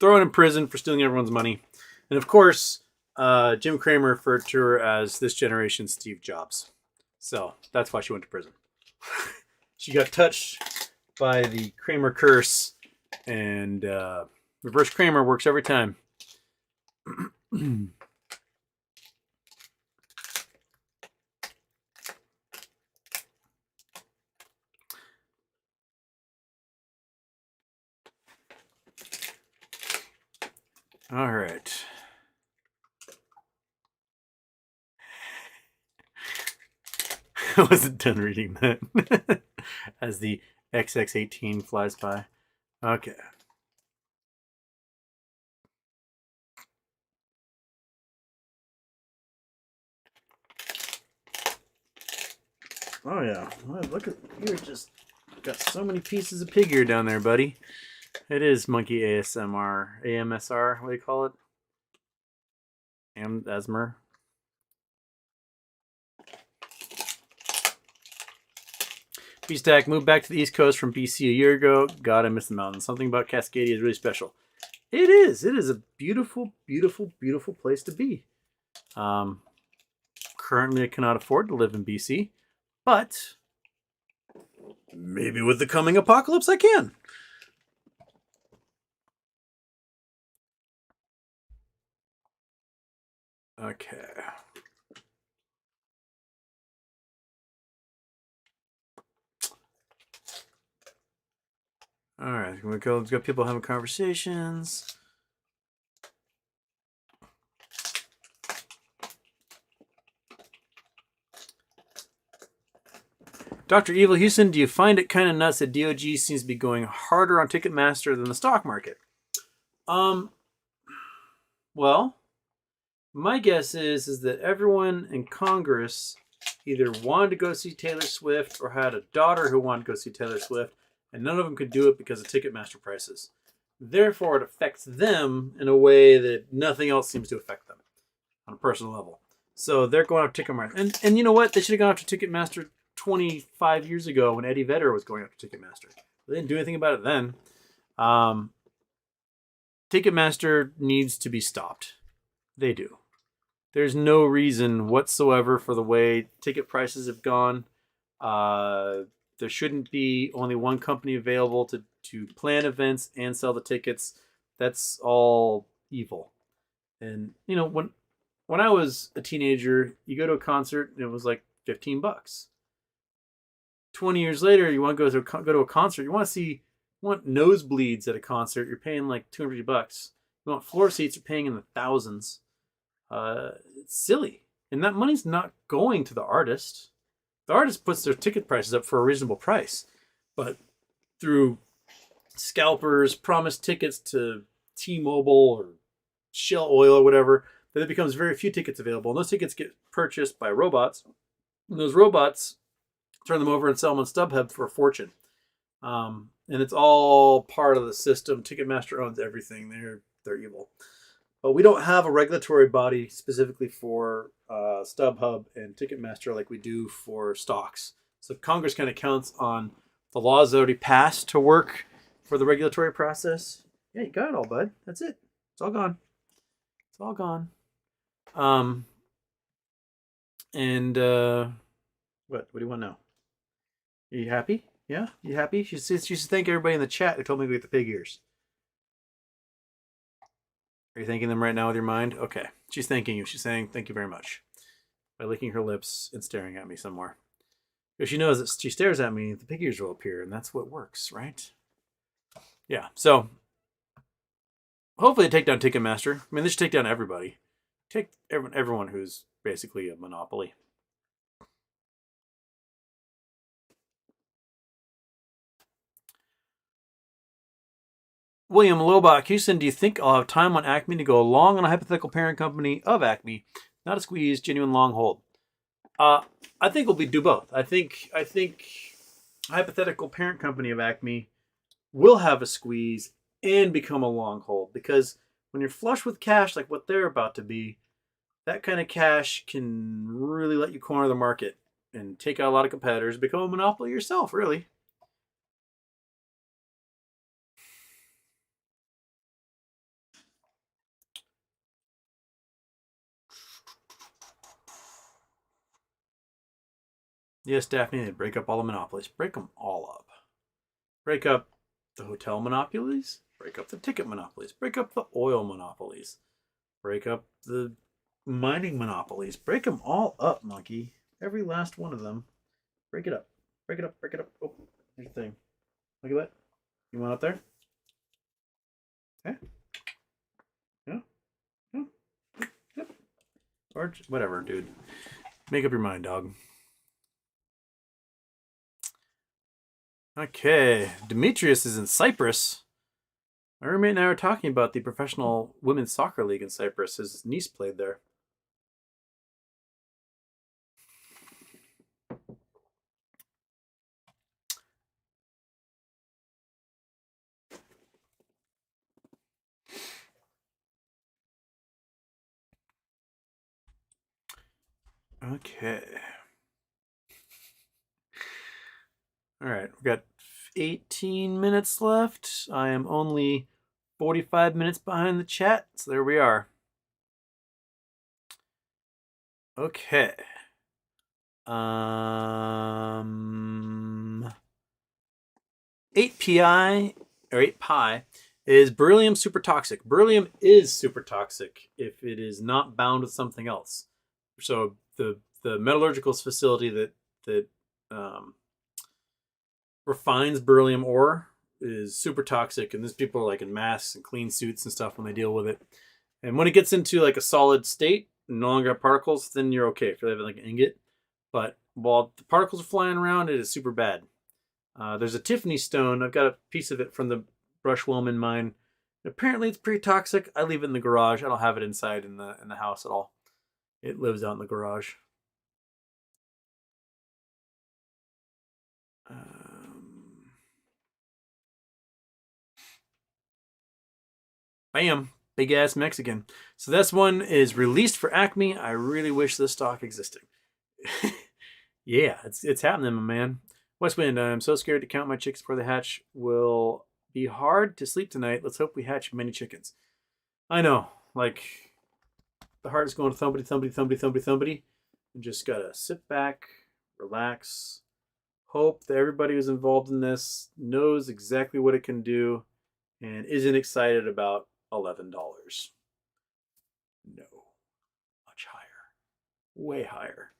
thrown in prison for stealing everyone's money. And of course, Jim Cramer referred to her as this generation's Steve Jobs. So that's why she went to prison. She got touched by the Cramer curse, and reverse Cramer works every time. All right. I wasn't done reading that as the XX18 flies by. Okay. Oh yeah. Well, look at you're just got so many pieces of pig ear down there, buddy. It is monkey ASMR, AMSR. What do you call it? Asmer. B-Stack moved back to the East Coast from BC a year ago. God, I miss the mountains. Something about Cascadia is really special. It is. It is a beautiful, beautiful, beautiful place to be. Currently, I cannot afford to live in BC, but maybe with the coming apocalypse, I can. Okay. All right, we go. Let's got people having conversations. Dr. Evil Houston, do you find it kind of nuts that DOG seems to be going harder on Ticketmaster than the stock market? Well, my guess is that everyone in Congress either wanted to go see Taylor Swift or had a daughter who wanted to go see Taylor Swift, and none of them could do it because of Ticketmaster prices. Therefore, it affects them in a way that nothing else seems to affect them on a personal level. So they're going after Ticketmaster. And you know what? They should have gone after Ticketmaster 25 years ago when Eddie Vedder was going after Ticketmaster. They didn't do anything about it then. Ticketmaster needs to be stopped. They do. There's no reason whatsoever for the way ticket prices have gone. There shouldn't be only one company available to plan events and sell the tickets. That's all evil. And you know, when I was a teenager, you go to a concert and it was like $15. 20 years later, you want to go to a concert. You want nosebleeds at a concert. You're paying like $250. You want floor seats. You're paying in the thousands. It's silly, and that money's not going to the artist. The artist puts their ticket prices up for a reasonable price, but through scalpers, promised tickets to T-Mobile or Shell Oil or whatever, then it becomes very few tickets available, and those tickets get purchased by robots, and those robots turn them over and sell them on StubHub for a fortune. And it's all part of the system. Ticketmaster owns everything. They're evil. But we don't have a regulatory body specifically for StubHub and Ticketmaster like we do for stocks. So Congress kind of counts on the laws that already passed to work for the regulatory process. Yeah, you got it all, bud. That's it. It's all gone. It's all gone. And what do you want now? Are you happy? Yeah, you happy? She says thank everybody in the chat who told me to get the pig ears. Are you thanking them right now with your mind? Okay. She's thanking you. She's saying thank you very much by licking her lips and staring at me some more. Because she knows that she stares at me, the pig ears will appear, and that's what works, right? Yeah. So Hopefully, they take down Ticketmaster. I mean, they should take down everybody. Take everyone who's basically a monopoly. William Lobach Houston, do you think I'll have time on Acme to go long on a hypothetical parent company of Acme, not a squeeze, genuine long hold? I think we'll do both. I think hypothetical parent company of Acme will have a squeeze and become a long hold, because when you're flush with cash like what they're about to be, that kind of cash can really let you corner the market and take out a lot of competitors, become a monopoly yourself, really. Yes, Daphne, they break up all the monopolies. Break them all up. Break up the hotel monopolies. Break up the ticket monopolies. Break up the oil monopolies. Break up the mining monopolies. Break them all up, monkey. Every last one of them. Break it up. Break it up. Break it up. Oh, there's a thing. Look at that. You want up there? Okay. Yeah. Yeah. Yep. Or whatever, dude. Make up your mind, dog. Okay. Demetrius is in Cyprus. My roommate and I were talking about the professional women's soccer league in Cyprus. His niece played there. Okay. All right. We've got 18 minutes left. I am only 45 minutes behind the chat. So there we are. Okay. 8pi or 8pi is beryllium super toxic. Beryllium is super toxic if it is not bound with something else. So the metallurgical facility that refines beryllium ore is super toxic, and these people are like in masks and clean suits and stuff when they deal with it. And when it gets into like a solid state, no longer have particles, then you're okay if you're having like an ingot. But while the particles are flying around, it is super bad. There's a Tiffany stone. I've got a piece of it from the Brushwoman mine. Apparently, it's pretty toxic. I leave it in the garage. I don't have it inside in the house at all. It lives out in the garage. Bam. Big ass Mexican. So this one is released for Acme. I really wish this stock existed. Yeah, it's happening, my man. Westwind, I'm so scared to count my chicks before they hatch. Will be hard to sleep tonight. Let's hope we hatch many chickens. I know, like the heart is going thumpity, thumpity, thumpity, thumpity, thumpity. You just gotta sit back, relax, hope that everybody who's involved in this knows exactly what it can do and isn't excited about $11. No, much higher, way higher.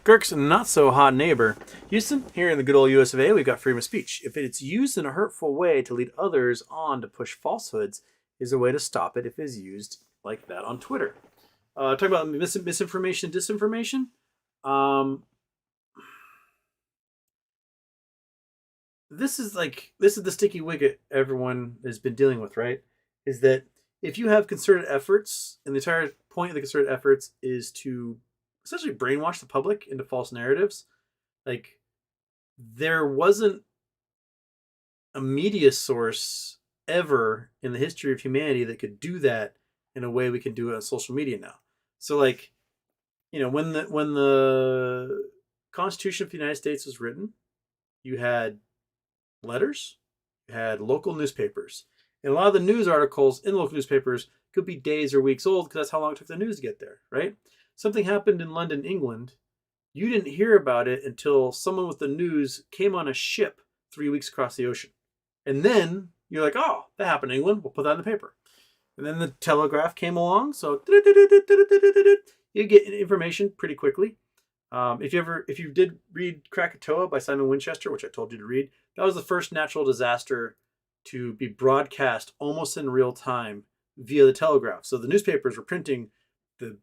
Kirk's not so hot neighbor. Houston, here in the good old US of A, we've got freedom of speech. If it's used in a hurtful way to lead others on to push falsehoods, is a way to stop it if it is used like that on Twitter. Talking about misinformation, disinformation. This is the sticky wicket everyone has been dealing with, right? Is that if you have concerted efforts, and the entire point of the concerted efforts is to essentially brainwash the public into false narratives, like there wasn't a media source ever in the history of humanity that could do that in a way we can do it on social media now. So like, when the Constitution of the United States was written, you had letters, you had local newspapers. And a lot of the news articles in local newspapers could be days or weeks old because that's how long it took the news to get there, right? Something happened in London, England. You didn't hear about it until someone with the news came on a ship 3 weeks across the ocean. And then you're like, oh, that happened in England. We'll put that in the paper. And then the telegraph came along. So you get information pretty quickly. If you did read Krakatoa by Simon Winchester, which I told you to read, that was the first natural disaster to be broadcast almost in real time via the telegraph. So the newspapers were printing the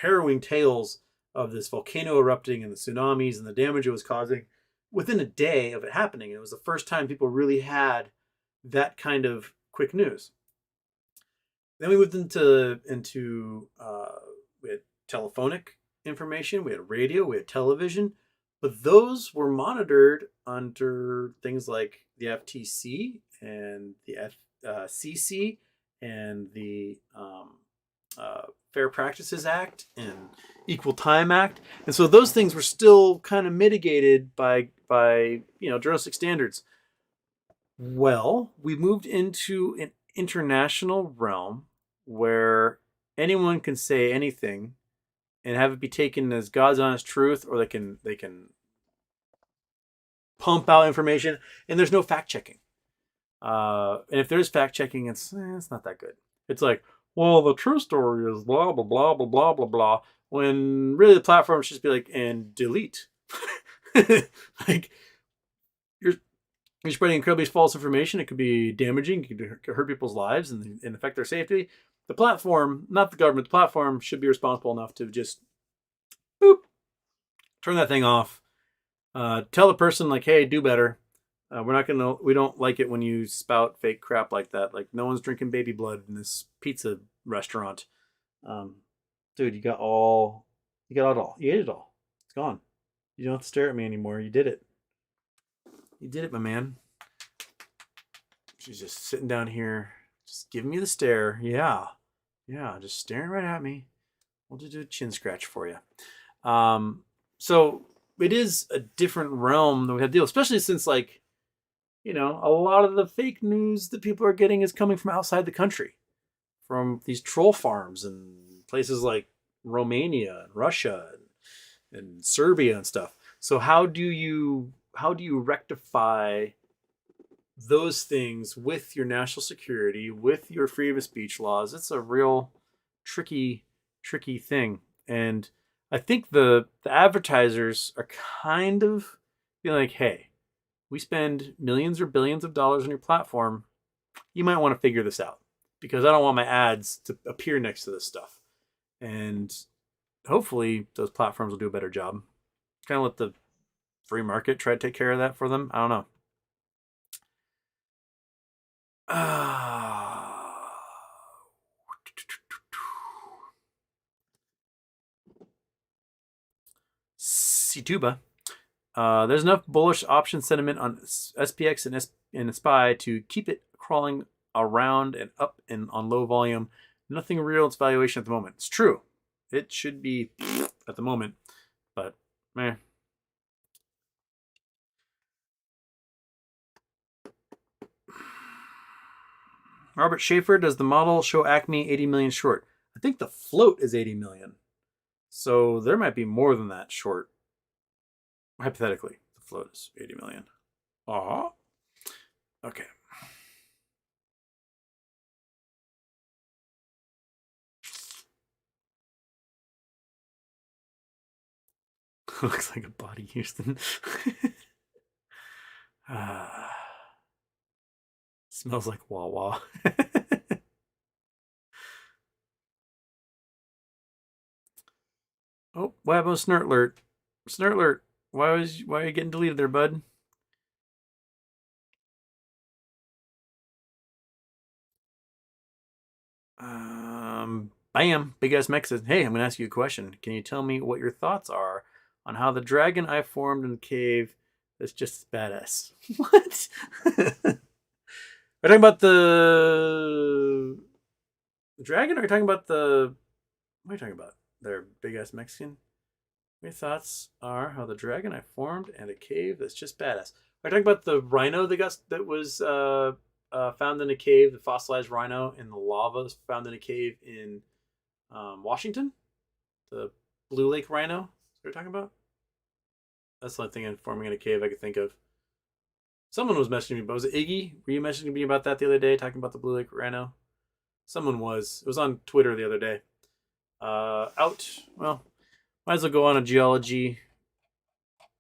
harrowing tales of this volcano erupting and the tsunamis and the damage it was causing within a day of it happening. And it was the first time people really had that kind of quick news. Then we moved into we had telephonic information, we had radio, we had television, but those were monitored under things like the FTC and the FCC and the Fair Practices Act and Equal Time Act, and so those things were still kind of mitigated by journalistic standards. Well, we moved into an international realm where anyone can say anything and have it be taken as God's honest truth, or they can pump out information, and there's no fact checking. And if there's fact checking, it's not that good. It's like, well, the true story is blah blah blah blah blah blah blah. When really the platform should just be like, and delete. Like you're spreading incredibly false information. It could be damaging. It could hurt people's lives and affect their safety. The platform, not the government, the platform should be responsible enough to just boop, turn that thing off. Tell the person like, hey, do better. We don't like it when you spout fake crap like that. Like, no one's drinking baby blood in this pizza restaurant. Dude, you got it all. You ate it all. It's gone. You don't have to stare at me anymore. You did it. You did it, my man. She's just sitting down here, just giving me the stare. Yeah, just staring right at me. We'll just do a chin scratch for you. So it is a different realm that we have to deal with, especially since, like, a lot of the fake news that people are getting is coming from outside the country, from these troll farms and places like Romania and Russia and Serbia and stuff. So how do you rectify those things with your national security, with your freedom of speech laws? It's a real tricky thing. And I think the advertisers are kind of being like, hey, we spend millions or billions of dollars on your platform. You might want to figure this out, because I don't want my ads to appear next to this stuff. And hopefully those platforms will do a better job. Kind of let the free market try to take care of that for them. I don't know. Situba. There's enough bullish option sentiment on SPX and SPY to keep it crawling around and up and on low volume. Nothing real in its valuation at the moment. It's true. It should be at the moment, but man. Robert Schaefer, does the model show Acme 80 million short? I think the float is 80 million. So there might be more than that short. Hypothetically, the float is 80 million. Okay. Looks like a body, Houston. Smells like Wawa. Oh, what happened with Snurtlert? Snurtlert, why are you getting deleted there, bud? Bam, big ass Mex says, hey, I'm gonna ask you a question. Can you tell me what your thoughts are on how the dragon I formed in the cave is just badass? What? Are you talking about the dragon, or are you talking about the... What are you talking about? Their big ass Mexican? My thoughts are how the dragon I formed and a cave that's just badass. Are you talking about the rhino that was found in a cave, the fossilized rhino in the lava found in a cave in Washington? The Blue Lake rhino? What you're talking about? That's the only thing forming in a cave I could think of. Someone was messaging me, but was it Iggy? Were you messaging me about that the other day, talking about the Blue Lake rhino? Someone was. It was on Twitter the other day. Well, Might as well go on a geology.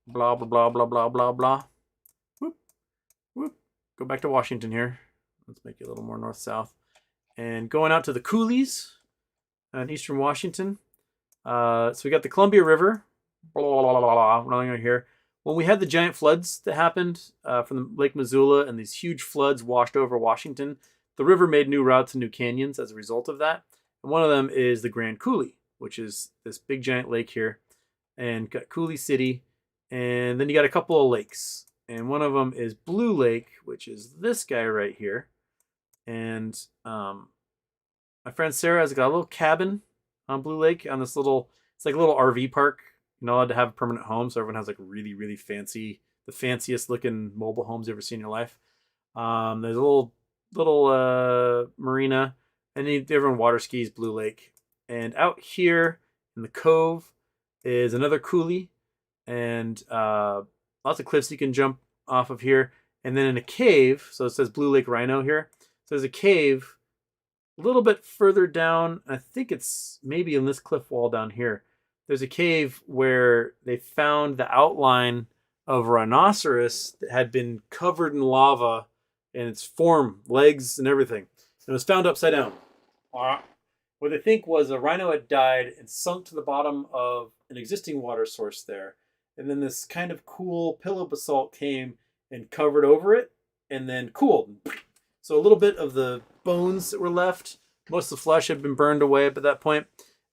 Blah, blah, blah, blah, blah, blah, blah. Whoop, whoop. Go back to Washington here. Let's make it a little more north-south. And going out to the coulees in eastern Washington. So we got the Columbia River. Blah, blah, blah, blah, blah. Nothing right here. When we had the giant floods that happened from the Lake Missoula and these huge floods washed over Washington, the river made new routes and new canyons as a result of that. And one of them is the Grand Coulee, which is this big giant lake here. And got Coulee City. And then you got a couple of lakes. And one of them is Blue Lake, which is this guy right here. And my friend Sarah has got a little cabin on Blue Lake on this little, it's like a little RV park. You're not allowed to have a permanent home, so everyone has like really, really fancy, the fanciest looking mobile homes you've ever seen in your life. There's a little marina, and everyone water skis Blue Lake. And out here in the cove is another coulee, and lots of cliffs you can jump off of here. And then in a cave, so it says Blue Lake Rhino here. So there's a cave a little bit further down. I think it's maybe in this cliff wall down here. There's a cave where they found the outline of a rhinoceros that had been covered in lava and its form, legs, and everything. And it was found upside down. What they think was a rhino had died and sunk to the bottom of an existing water source there. And then this kind of cool pillow basalt came and covered over it and then cooled. So a little bit of the bones that were left, most of the flesh had been burned away up at that point.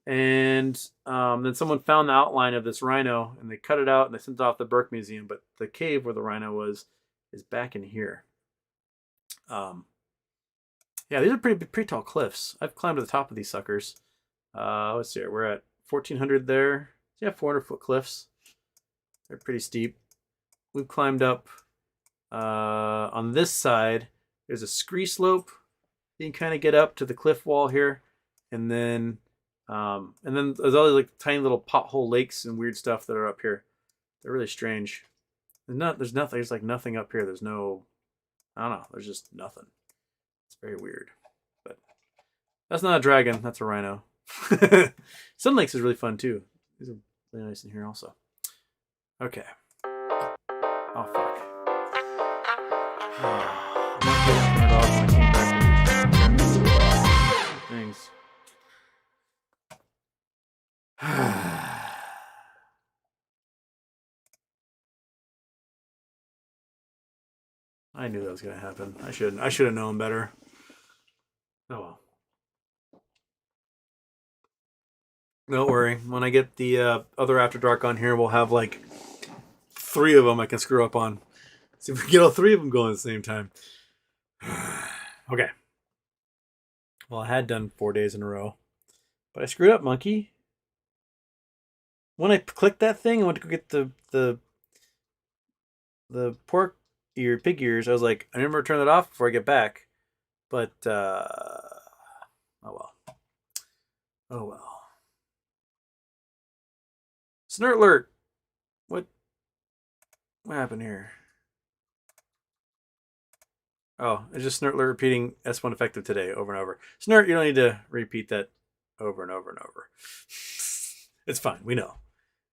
And then someone found the outline of this rhino and they cut it out and they sent it off to the Burke Museum. But the cave where the rhino was is back in here. Yeah, these are pretty tall cliffs. I've climbed to the top of these suckers. Let's see here. We're at 1,400 there. Yeah, 400-foot cliffs. They're pretty steep. We've climbed up on this side. There's a scree slope. You can kind of get up to the cliff wall here, and then there's all these like tiny little pothole lakes and weird stuff that are up here. They're really strange. There's nothing. There's like nothing up here. There's no, I don't know. There's just nothing. It's very weird. But that's not a dragon. That's a rhino. Sun Lakes is really fun too. These are really nice in here also. Okay. Oh fuck. Things. I knew that was going to happen. I should have known better. Oh well. Don't worry. When I get the other After Dark on here, we'll have like 3 of them I can screw up on. See if we can get all 3 of them going at the same time. Okay. Well, I had done 4 days in a row, but I screwed up, monkey. When I clicked that thing, I went to go get the pork ear, pig ears. I was like, I remember to turn that off before I get back. But oh well. Oh well. Snort alert. What happened here? Oh, it's just Snort alert repeating S1 effective today over and over. Snort, you don't need to repeat that over and over and over. It's fine. We know.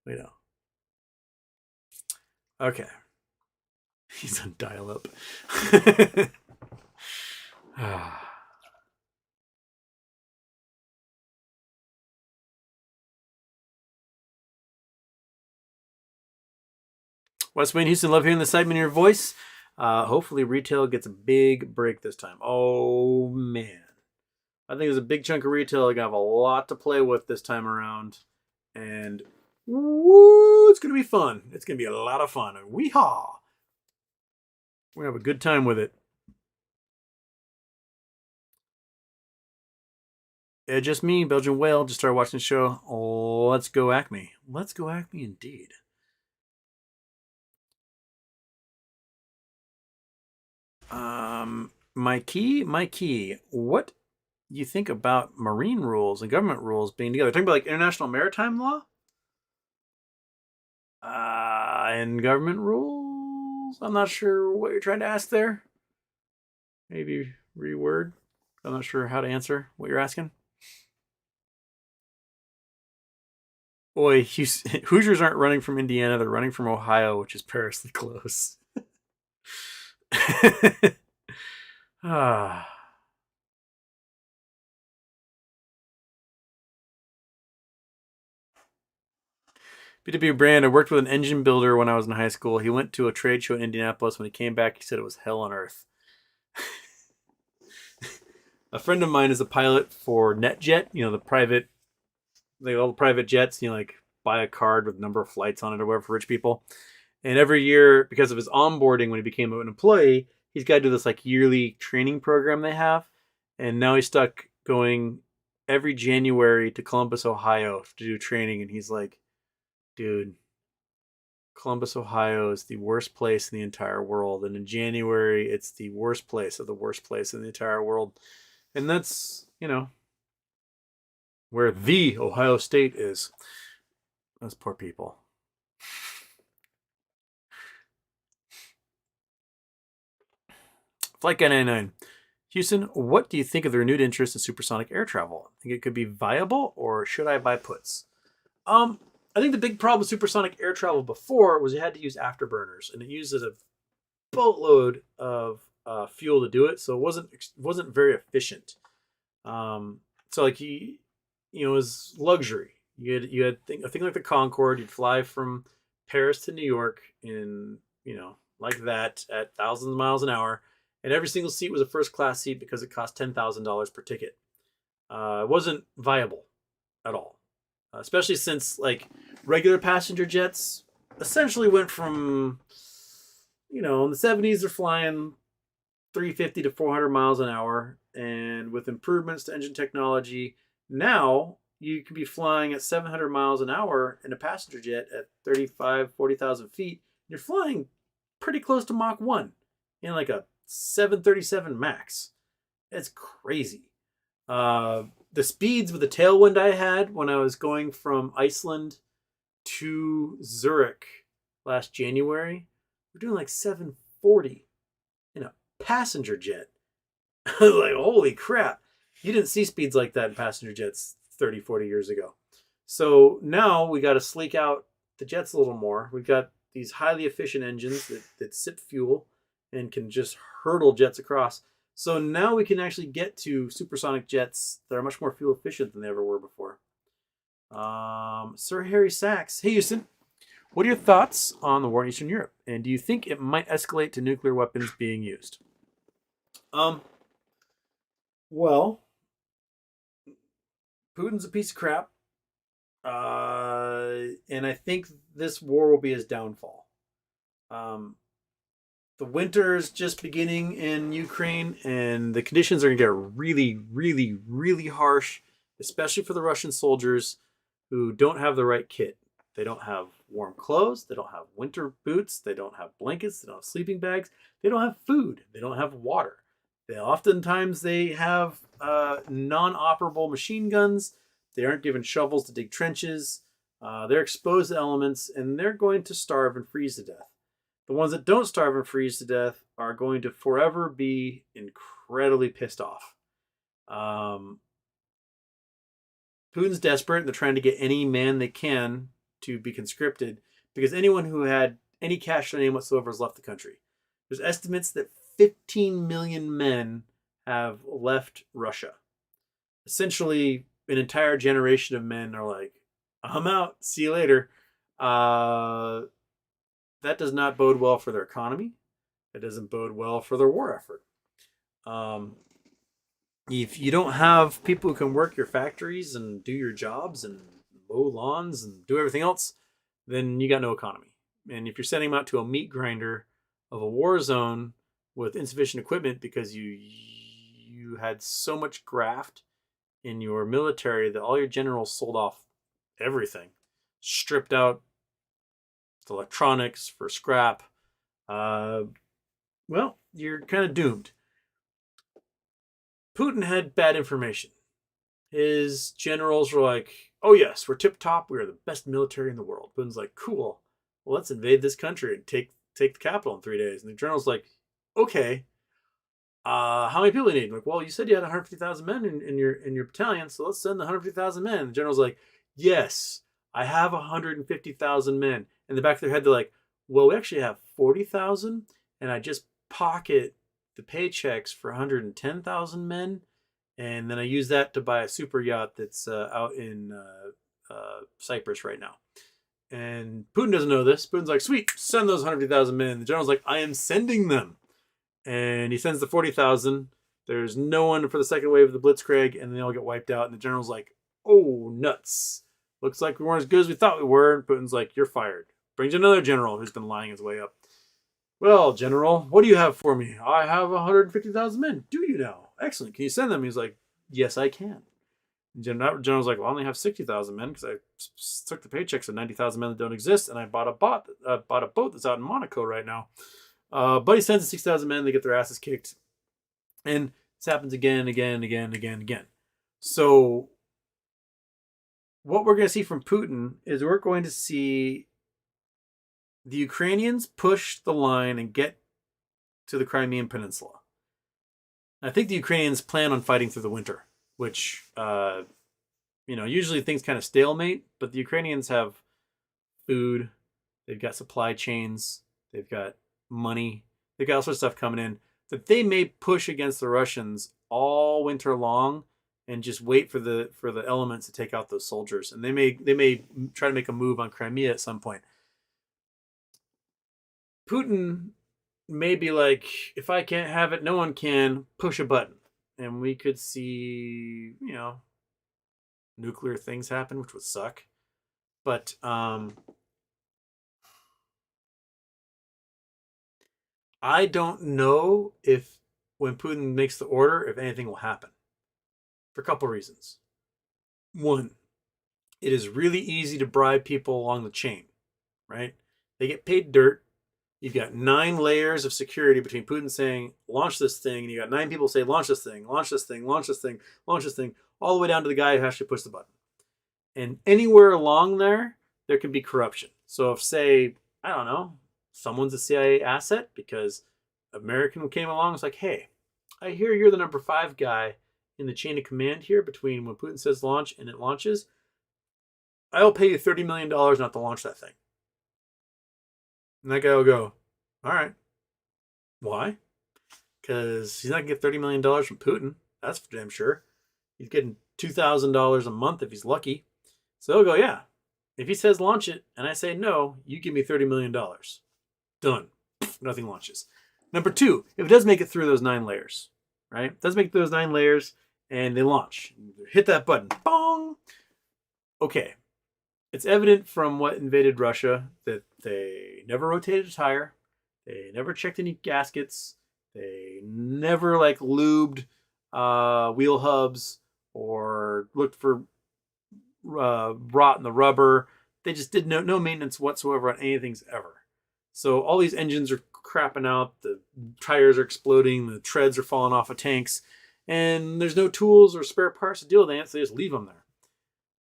We know. Okay. He's on dial-up. West Wayne Houston, love hearing the excitement in your voice. Hopefully retail gets a big break this time. Oh, man. I think there's a big chunk of retail. I have a lot to play with this time around. And woo, it's going to be fun. It's going to be a lot of fun. Weehaw. We're going to have a good time with it. Yeah, just me, Belgian Whale. Just started watching the show. Oh, let's go Acme. Let's go Acme indeed. Mikey, what do you think about marine rules and government rules being together? Talking about like international maritime law? And government rules? I'm not sure what you're trying to ask there. Maybe reword. I'm not sure how to answer what you're asking. Boy, Hoosiers aren't running from Indiana; they're running from Ohio, which is perilously close. ah. B2B brand. I worked with an engine builder when I was in high school. He went to a trade show in Indianapolis. When he came back, he said it was hell on earth. A friend of mine is a pilot for NetJet. You know, all the private jets. You know, like buy a card with number of flights on it or whatever for rich people. And every year, because of his onboarding when he became an employee, he's got to do this like yearly training program they have. And now he's stuck going every January to Columbus, Ohio to do training. And he's like, dude, Columbus, Ohio is the worst place in the entire world. And in January, it's the worst place of the worst place in the entire world. And that's, where the Ohio State is. Those poor people. Flight Guy 99. Houston, what do you think of the renewed interest in supersonic air travel? Think it could be viable, or should I buy puts? I think the big problem with supersonic air travel before was you had to use afterburners, and it uses a boatload of fuel to do it, so it wasn't very efficient. So like it was luxury. You had a thing like the Concorde. You'd fly from Paris to New York in like that at thousands of miles an hour, and every single seat was a first class seat because it cost $10,000 per ticket. It wasn't viable at all, especially since like regular passenger jets essentially went from in the 70s they're flying 350 to 400 miles an hour, and with improvements to engine technology, now you can be flying at 700 miles an hour in a passenger jet at 40,000 feet. You're flying pretty close to Mach 1 in like a 737 Max. It's crazy. The speeds with the tailwind I had when I was going from Iceland to Zurich last January, we're doing like 740 in a passenger jet. I was like, holy crap. You didn't see speeds like that in passenger jets 30, 40 years ago. So now we got to sleek out the jets a little more. We've got these highly efficient engines that sip fuel and can just hurdle jets across. So now we can actually get to supersonic jets that are much more fuel efficient than they ever were before. Sir Harry Sachs. Hey, Houston. What are your thoughts on the war in Eastern Europe? And do you think it might escalate to nuclear weapons being used? Well, Putin's a piece of crap. And I think this war will be his downfall. The winter is just beginning in Ukraine, and the conditions are going to get really, really, really harsh, especially for the Russian soldiers who don't have the right kit. They don't have warm clothes. They don't have winter boots. They don't have blankets. They don't have sleeping bags. They don't have food. They don't have water. Oftentimes they have non-operable machine guns. They aren't given shovels to dig trenches. They're exposed to elements, and they're going to starve and freeze to death. The ones that don't starve and freeze to death are going to forever be incredibly pissed off. Putin's desperate, and they're trying to get any man they can to be conscripted, because anyone who had any cash on name whatsoever has left the country. There's estimates that 15 million men have left Russia. Essentially, an entire generation of men are like, I'm out, see you later. That does not bode well for their economy. It doesn't bode well for their war effort. If you don't have people who can work your factories and do your jobs and mow lawns and do everything else, then you got no economy. And if you're sending them out to a meat grinder of a war zone with insufficient equipment because you had so much graft in your military that all your generals sold off everything, stripped out electronics for scrap, well, you're kind of doomed. Putin had bad information. His generals were like, oh yes, we're tip top. We are the best military in the world. Putin's like, cool. Well, let's invade this country and take the capital in 3 days. And the general's like, okay. How many people do you need? I'm like, well, you said you had 150,000 men in your battalion, so let's send the 150,000 men. And the general's like, yes, I have 150,000 men. In the back of their head, they're like, well, we actually have 40,000, and I just pocket the paychecks for 110,000 men, and then I use that to buy a super yacht that's out in Cyprus right now. And Putin doesn't know this. Putin's like, sweet, send those 150,000 men. The general's like, I am sending them. And he sends the 40,000. There's no one for the second wave of the Blitzkrieg, and they all get wiped out. And the general's like, oh, nuts. Looks like we weren't as good as we thought we were. And Putin's like, you're fired. Brings another general who's been lying his way up. Well, General, what do you have for me? I have 150,000 men. Do you now? Excellent. Can you send them? He's like, yes, I can. General's like, well, I only have 60,000 men because I took the paychecks of 90,000 men that don't exist, and I bought a boat that's out in Monaco right now. But he sends 6,000 men. They get their asses kicked, and this happens again, again, again, again, again. So what we're going to see from Putin is we're going to see the Ukrainians push the line and get to the Crimean Peninsula. I think the Ukrainians plan on fighting through the winter, which, usually things kind of stalemate, but the Ukrainians have food, they've got supply chains, they've got money, they've got all sorts of stuff coming in that they may push against the Russians all winter long and just wait for the elements to take out those soldiers. And they may try to make a move on Crimea at some point. Putin may be like, if I can't have it, no one can. Push a button. And we could see, nuclear things happen, which would suck. But I don't know if when Putin makes the order, if anything will happen. For a couple reasons. One, it is really easy to bribe people along the chain, right? They get paid dirt. You've got 9 layers of security between Putin saying, launch this thing, and you got 9 people say, launch this thing, launch this thing, launch this thing, launch this thing, all the way down to the guy who has to push the button. And anywhere along there can be corruption. So if, say, I don't know, someone's a CIA asset because American came along, it's like, hey, I hear you're the number 5 guy in the chain of command here between when Putin says launch and it launches. I'll pay you $30 million not to launch that thing. And that guy will go, all right. Why? Because he's not going to get $30 million from Putin. That's for damn sure. He's getting $2,000 a month if he's lucky. So he'll go, yeah. If he says launch it and I say no, you give me $30 million. Done. Nothing launches. Number 2, if it does make it through those 9 layers, right? It does make it through those 9 layers and they launch. Hit that button. Bong! Okay. It's evident from what invaded Russia that they never rotated a tire. They never checked any gaskets. They never lubed wheel hubs or looked for rot in the rubber. They just did no maintenance whatsoever on anything ever. So all these engines are crapping out. The tires are exploding. The treads are falling off of tanks. And there's no tools or spare parts to deal with it, so they just leave them there.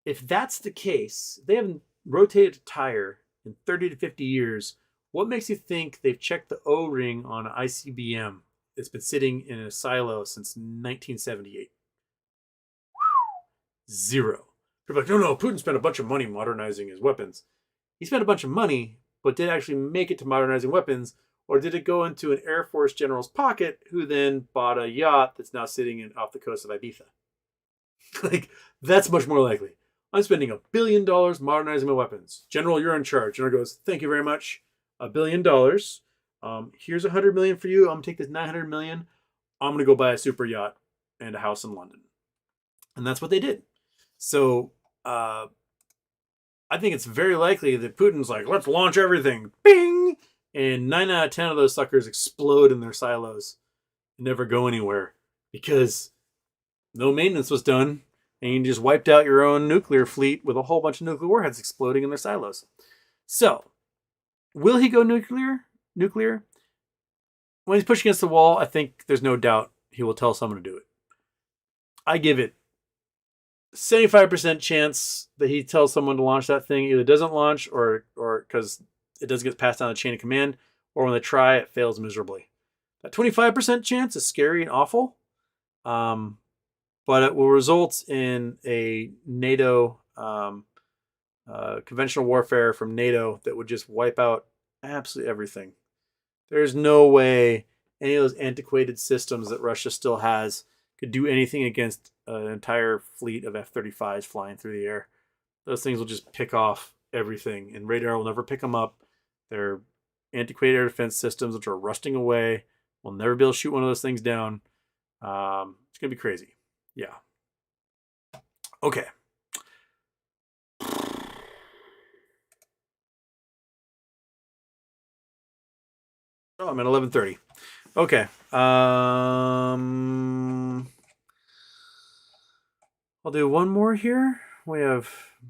If that's the case, they haven't rotated a tire in 30 to 50 years. What makes you think they've checked the O-ring on an ICBM that's been sitting in a silo since 1978? Zero. People are like, no, Putin spent a bunch of money modernizing his weapons. He spent a bunch of money, but did it actually make it to modernizing weapons? Or did it go into an Air Force general's pocket who then bought a yacht that's now sitting off the coast of Ibiza? That's much more likely. I'm spending $1 billion modernizing my weapons. General, you're in charge. General goes, thank you very much. $1 billion. Here's $100 million for you. I'm going to take this $900 million. I'm going to go buy a super yacht and a house in London. And that's what they did. So I think it's very likely that Putin's like, let's launch everything. Bing! And 9 out of 10 of those suckers explode in their silos and never go anywhere because no maintenance was done. And you just wiped out your own nuclear fleet with a whole bunch of nuclear warheads exploding in their silos. So, will he go nuclear? When he's pushed against the wall, I think there's no doubt he will tell someone to do it. I give it 75% chance that he tells someone to launch that thing. Either doesn't launch or because it doesn't get passed down the chain of command, or when they try, it fails miserably. That 25% chance is scary and awful. But it will result in a NATO conventional warfare from NATO that would just wipe out absolutely everything. There's no way any of those antiquated systems that Russia still has could do anything against an entire fleet of F-35s flying through the air. Those things will just pick off everything, and radar will never pick them up. They're antiquated air defense systems which are rusting away. We'll never be able to shoot one of those things down. It's gonna be crazy. Yeah. Okay. Oh, I'm at 11:30. Okay. I'll do one more here. We have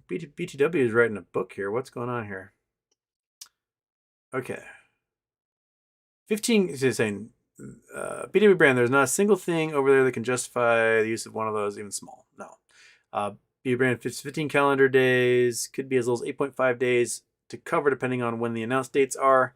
BTW is writing a book here. What's going on here? Okay. 15 is saying BTW brand, there's not a single thing over there that can justify the use of one of those, even small. No. BTW brand fits 15 calendar days, could be as little as 8.5 days to cover depending on when the announced dates are.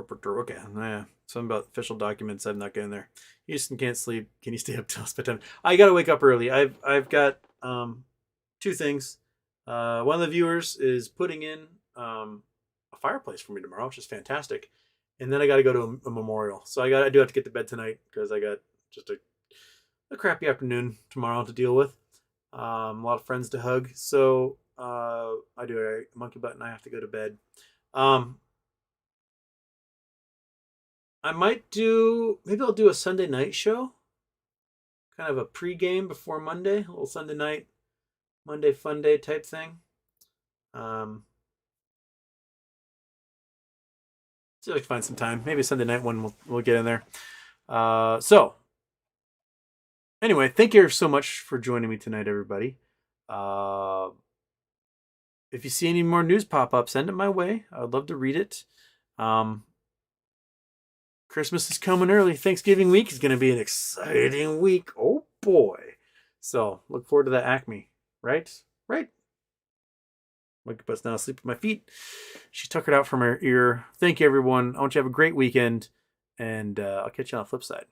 Okay, yeah. Something about official documents. I'm not getting there. Houston can't sleep. Can you stay up till bedtime? I gotta wake up early. I've got two things. One of the viewers is putting in a fireplace for me tomorrow, which is fantastic. And then I got to go to a memorial, so I do have to get to bed tonight because I got just a crappy afternoon tomorrow to deal with. A lot of friends to hug, so I do a monkey butt and I have to go to bed. I might maybe I'll do a Sunday night show, kind of a pregame before Monday, a little Sunday night, Monday fun day type thing. See if I can find some time. Maybe Sunday night one we'll get in there. So anyway, thank you so much for joining me tonight, everybody. If you see any more news pop up, send it my way. I would love to read it. Christmas is coming early. Thanksgiving week is going to be an exciting week. Oh boy. So look forward to that Acme. Right? Right. Monkey butt's now asleep at my feet. She's tuckered out from her ear. Thank you, everyone. I want you to have a great weekend. And I'll catch you on the flip side.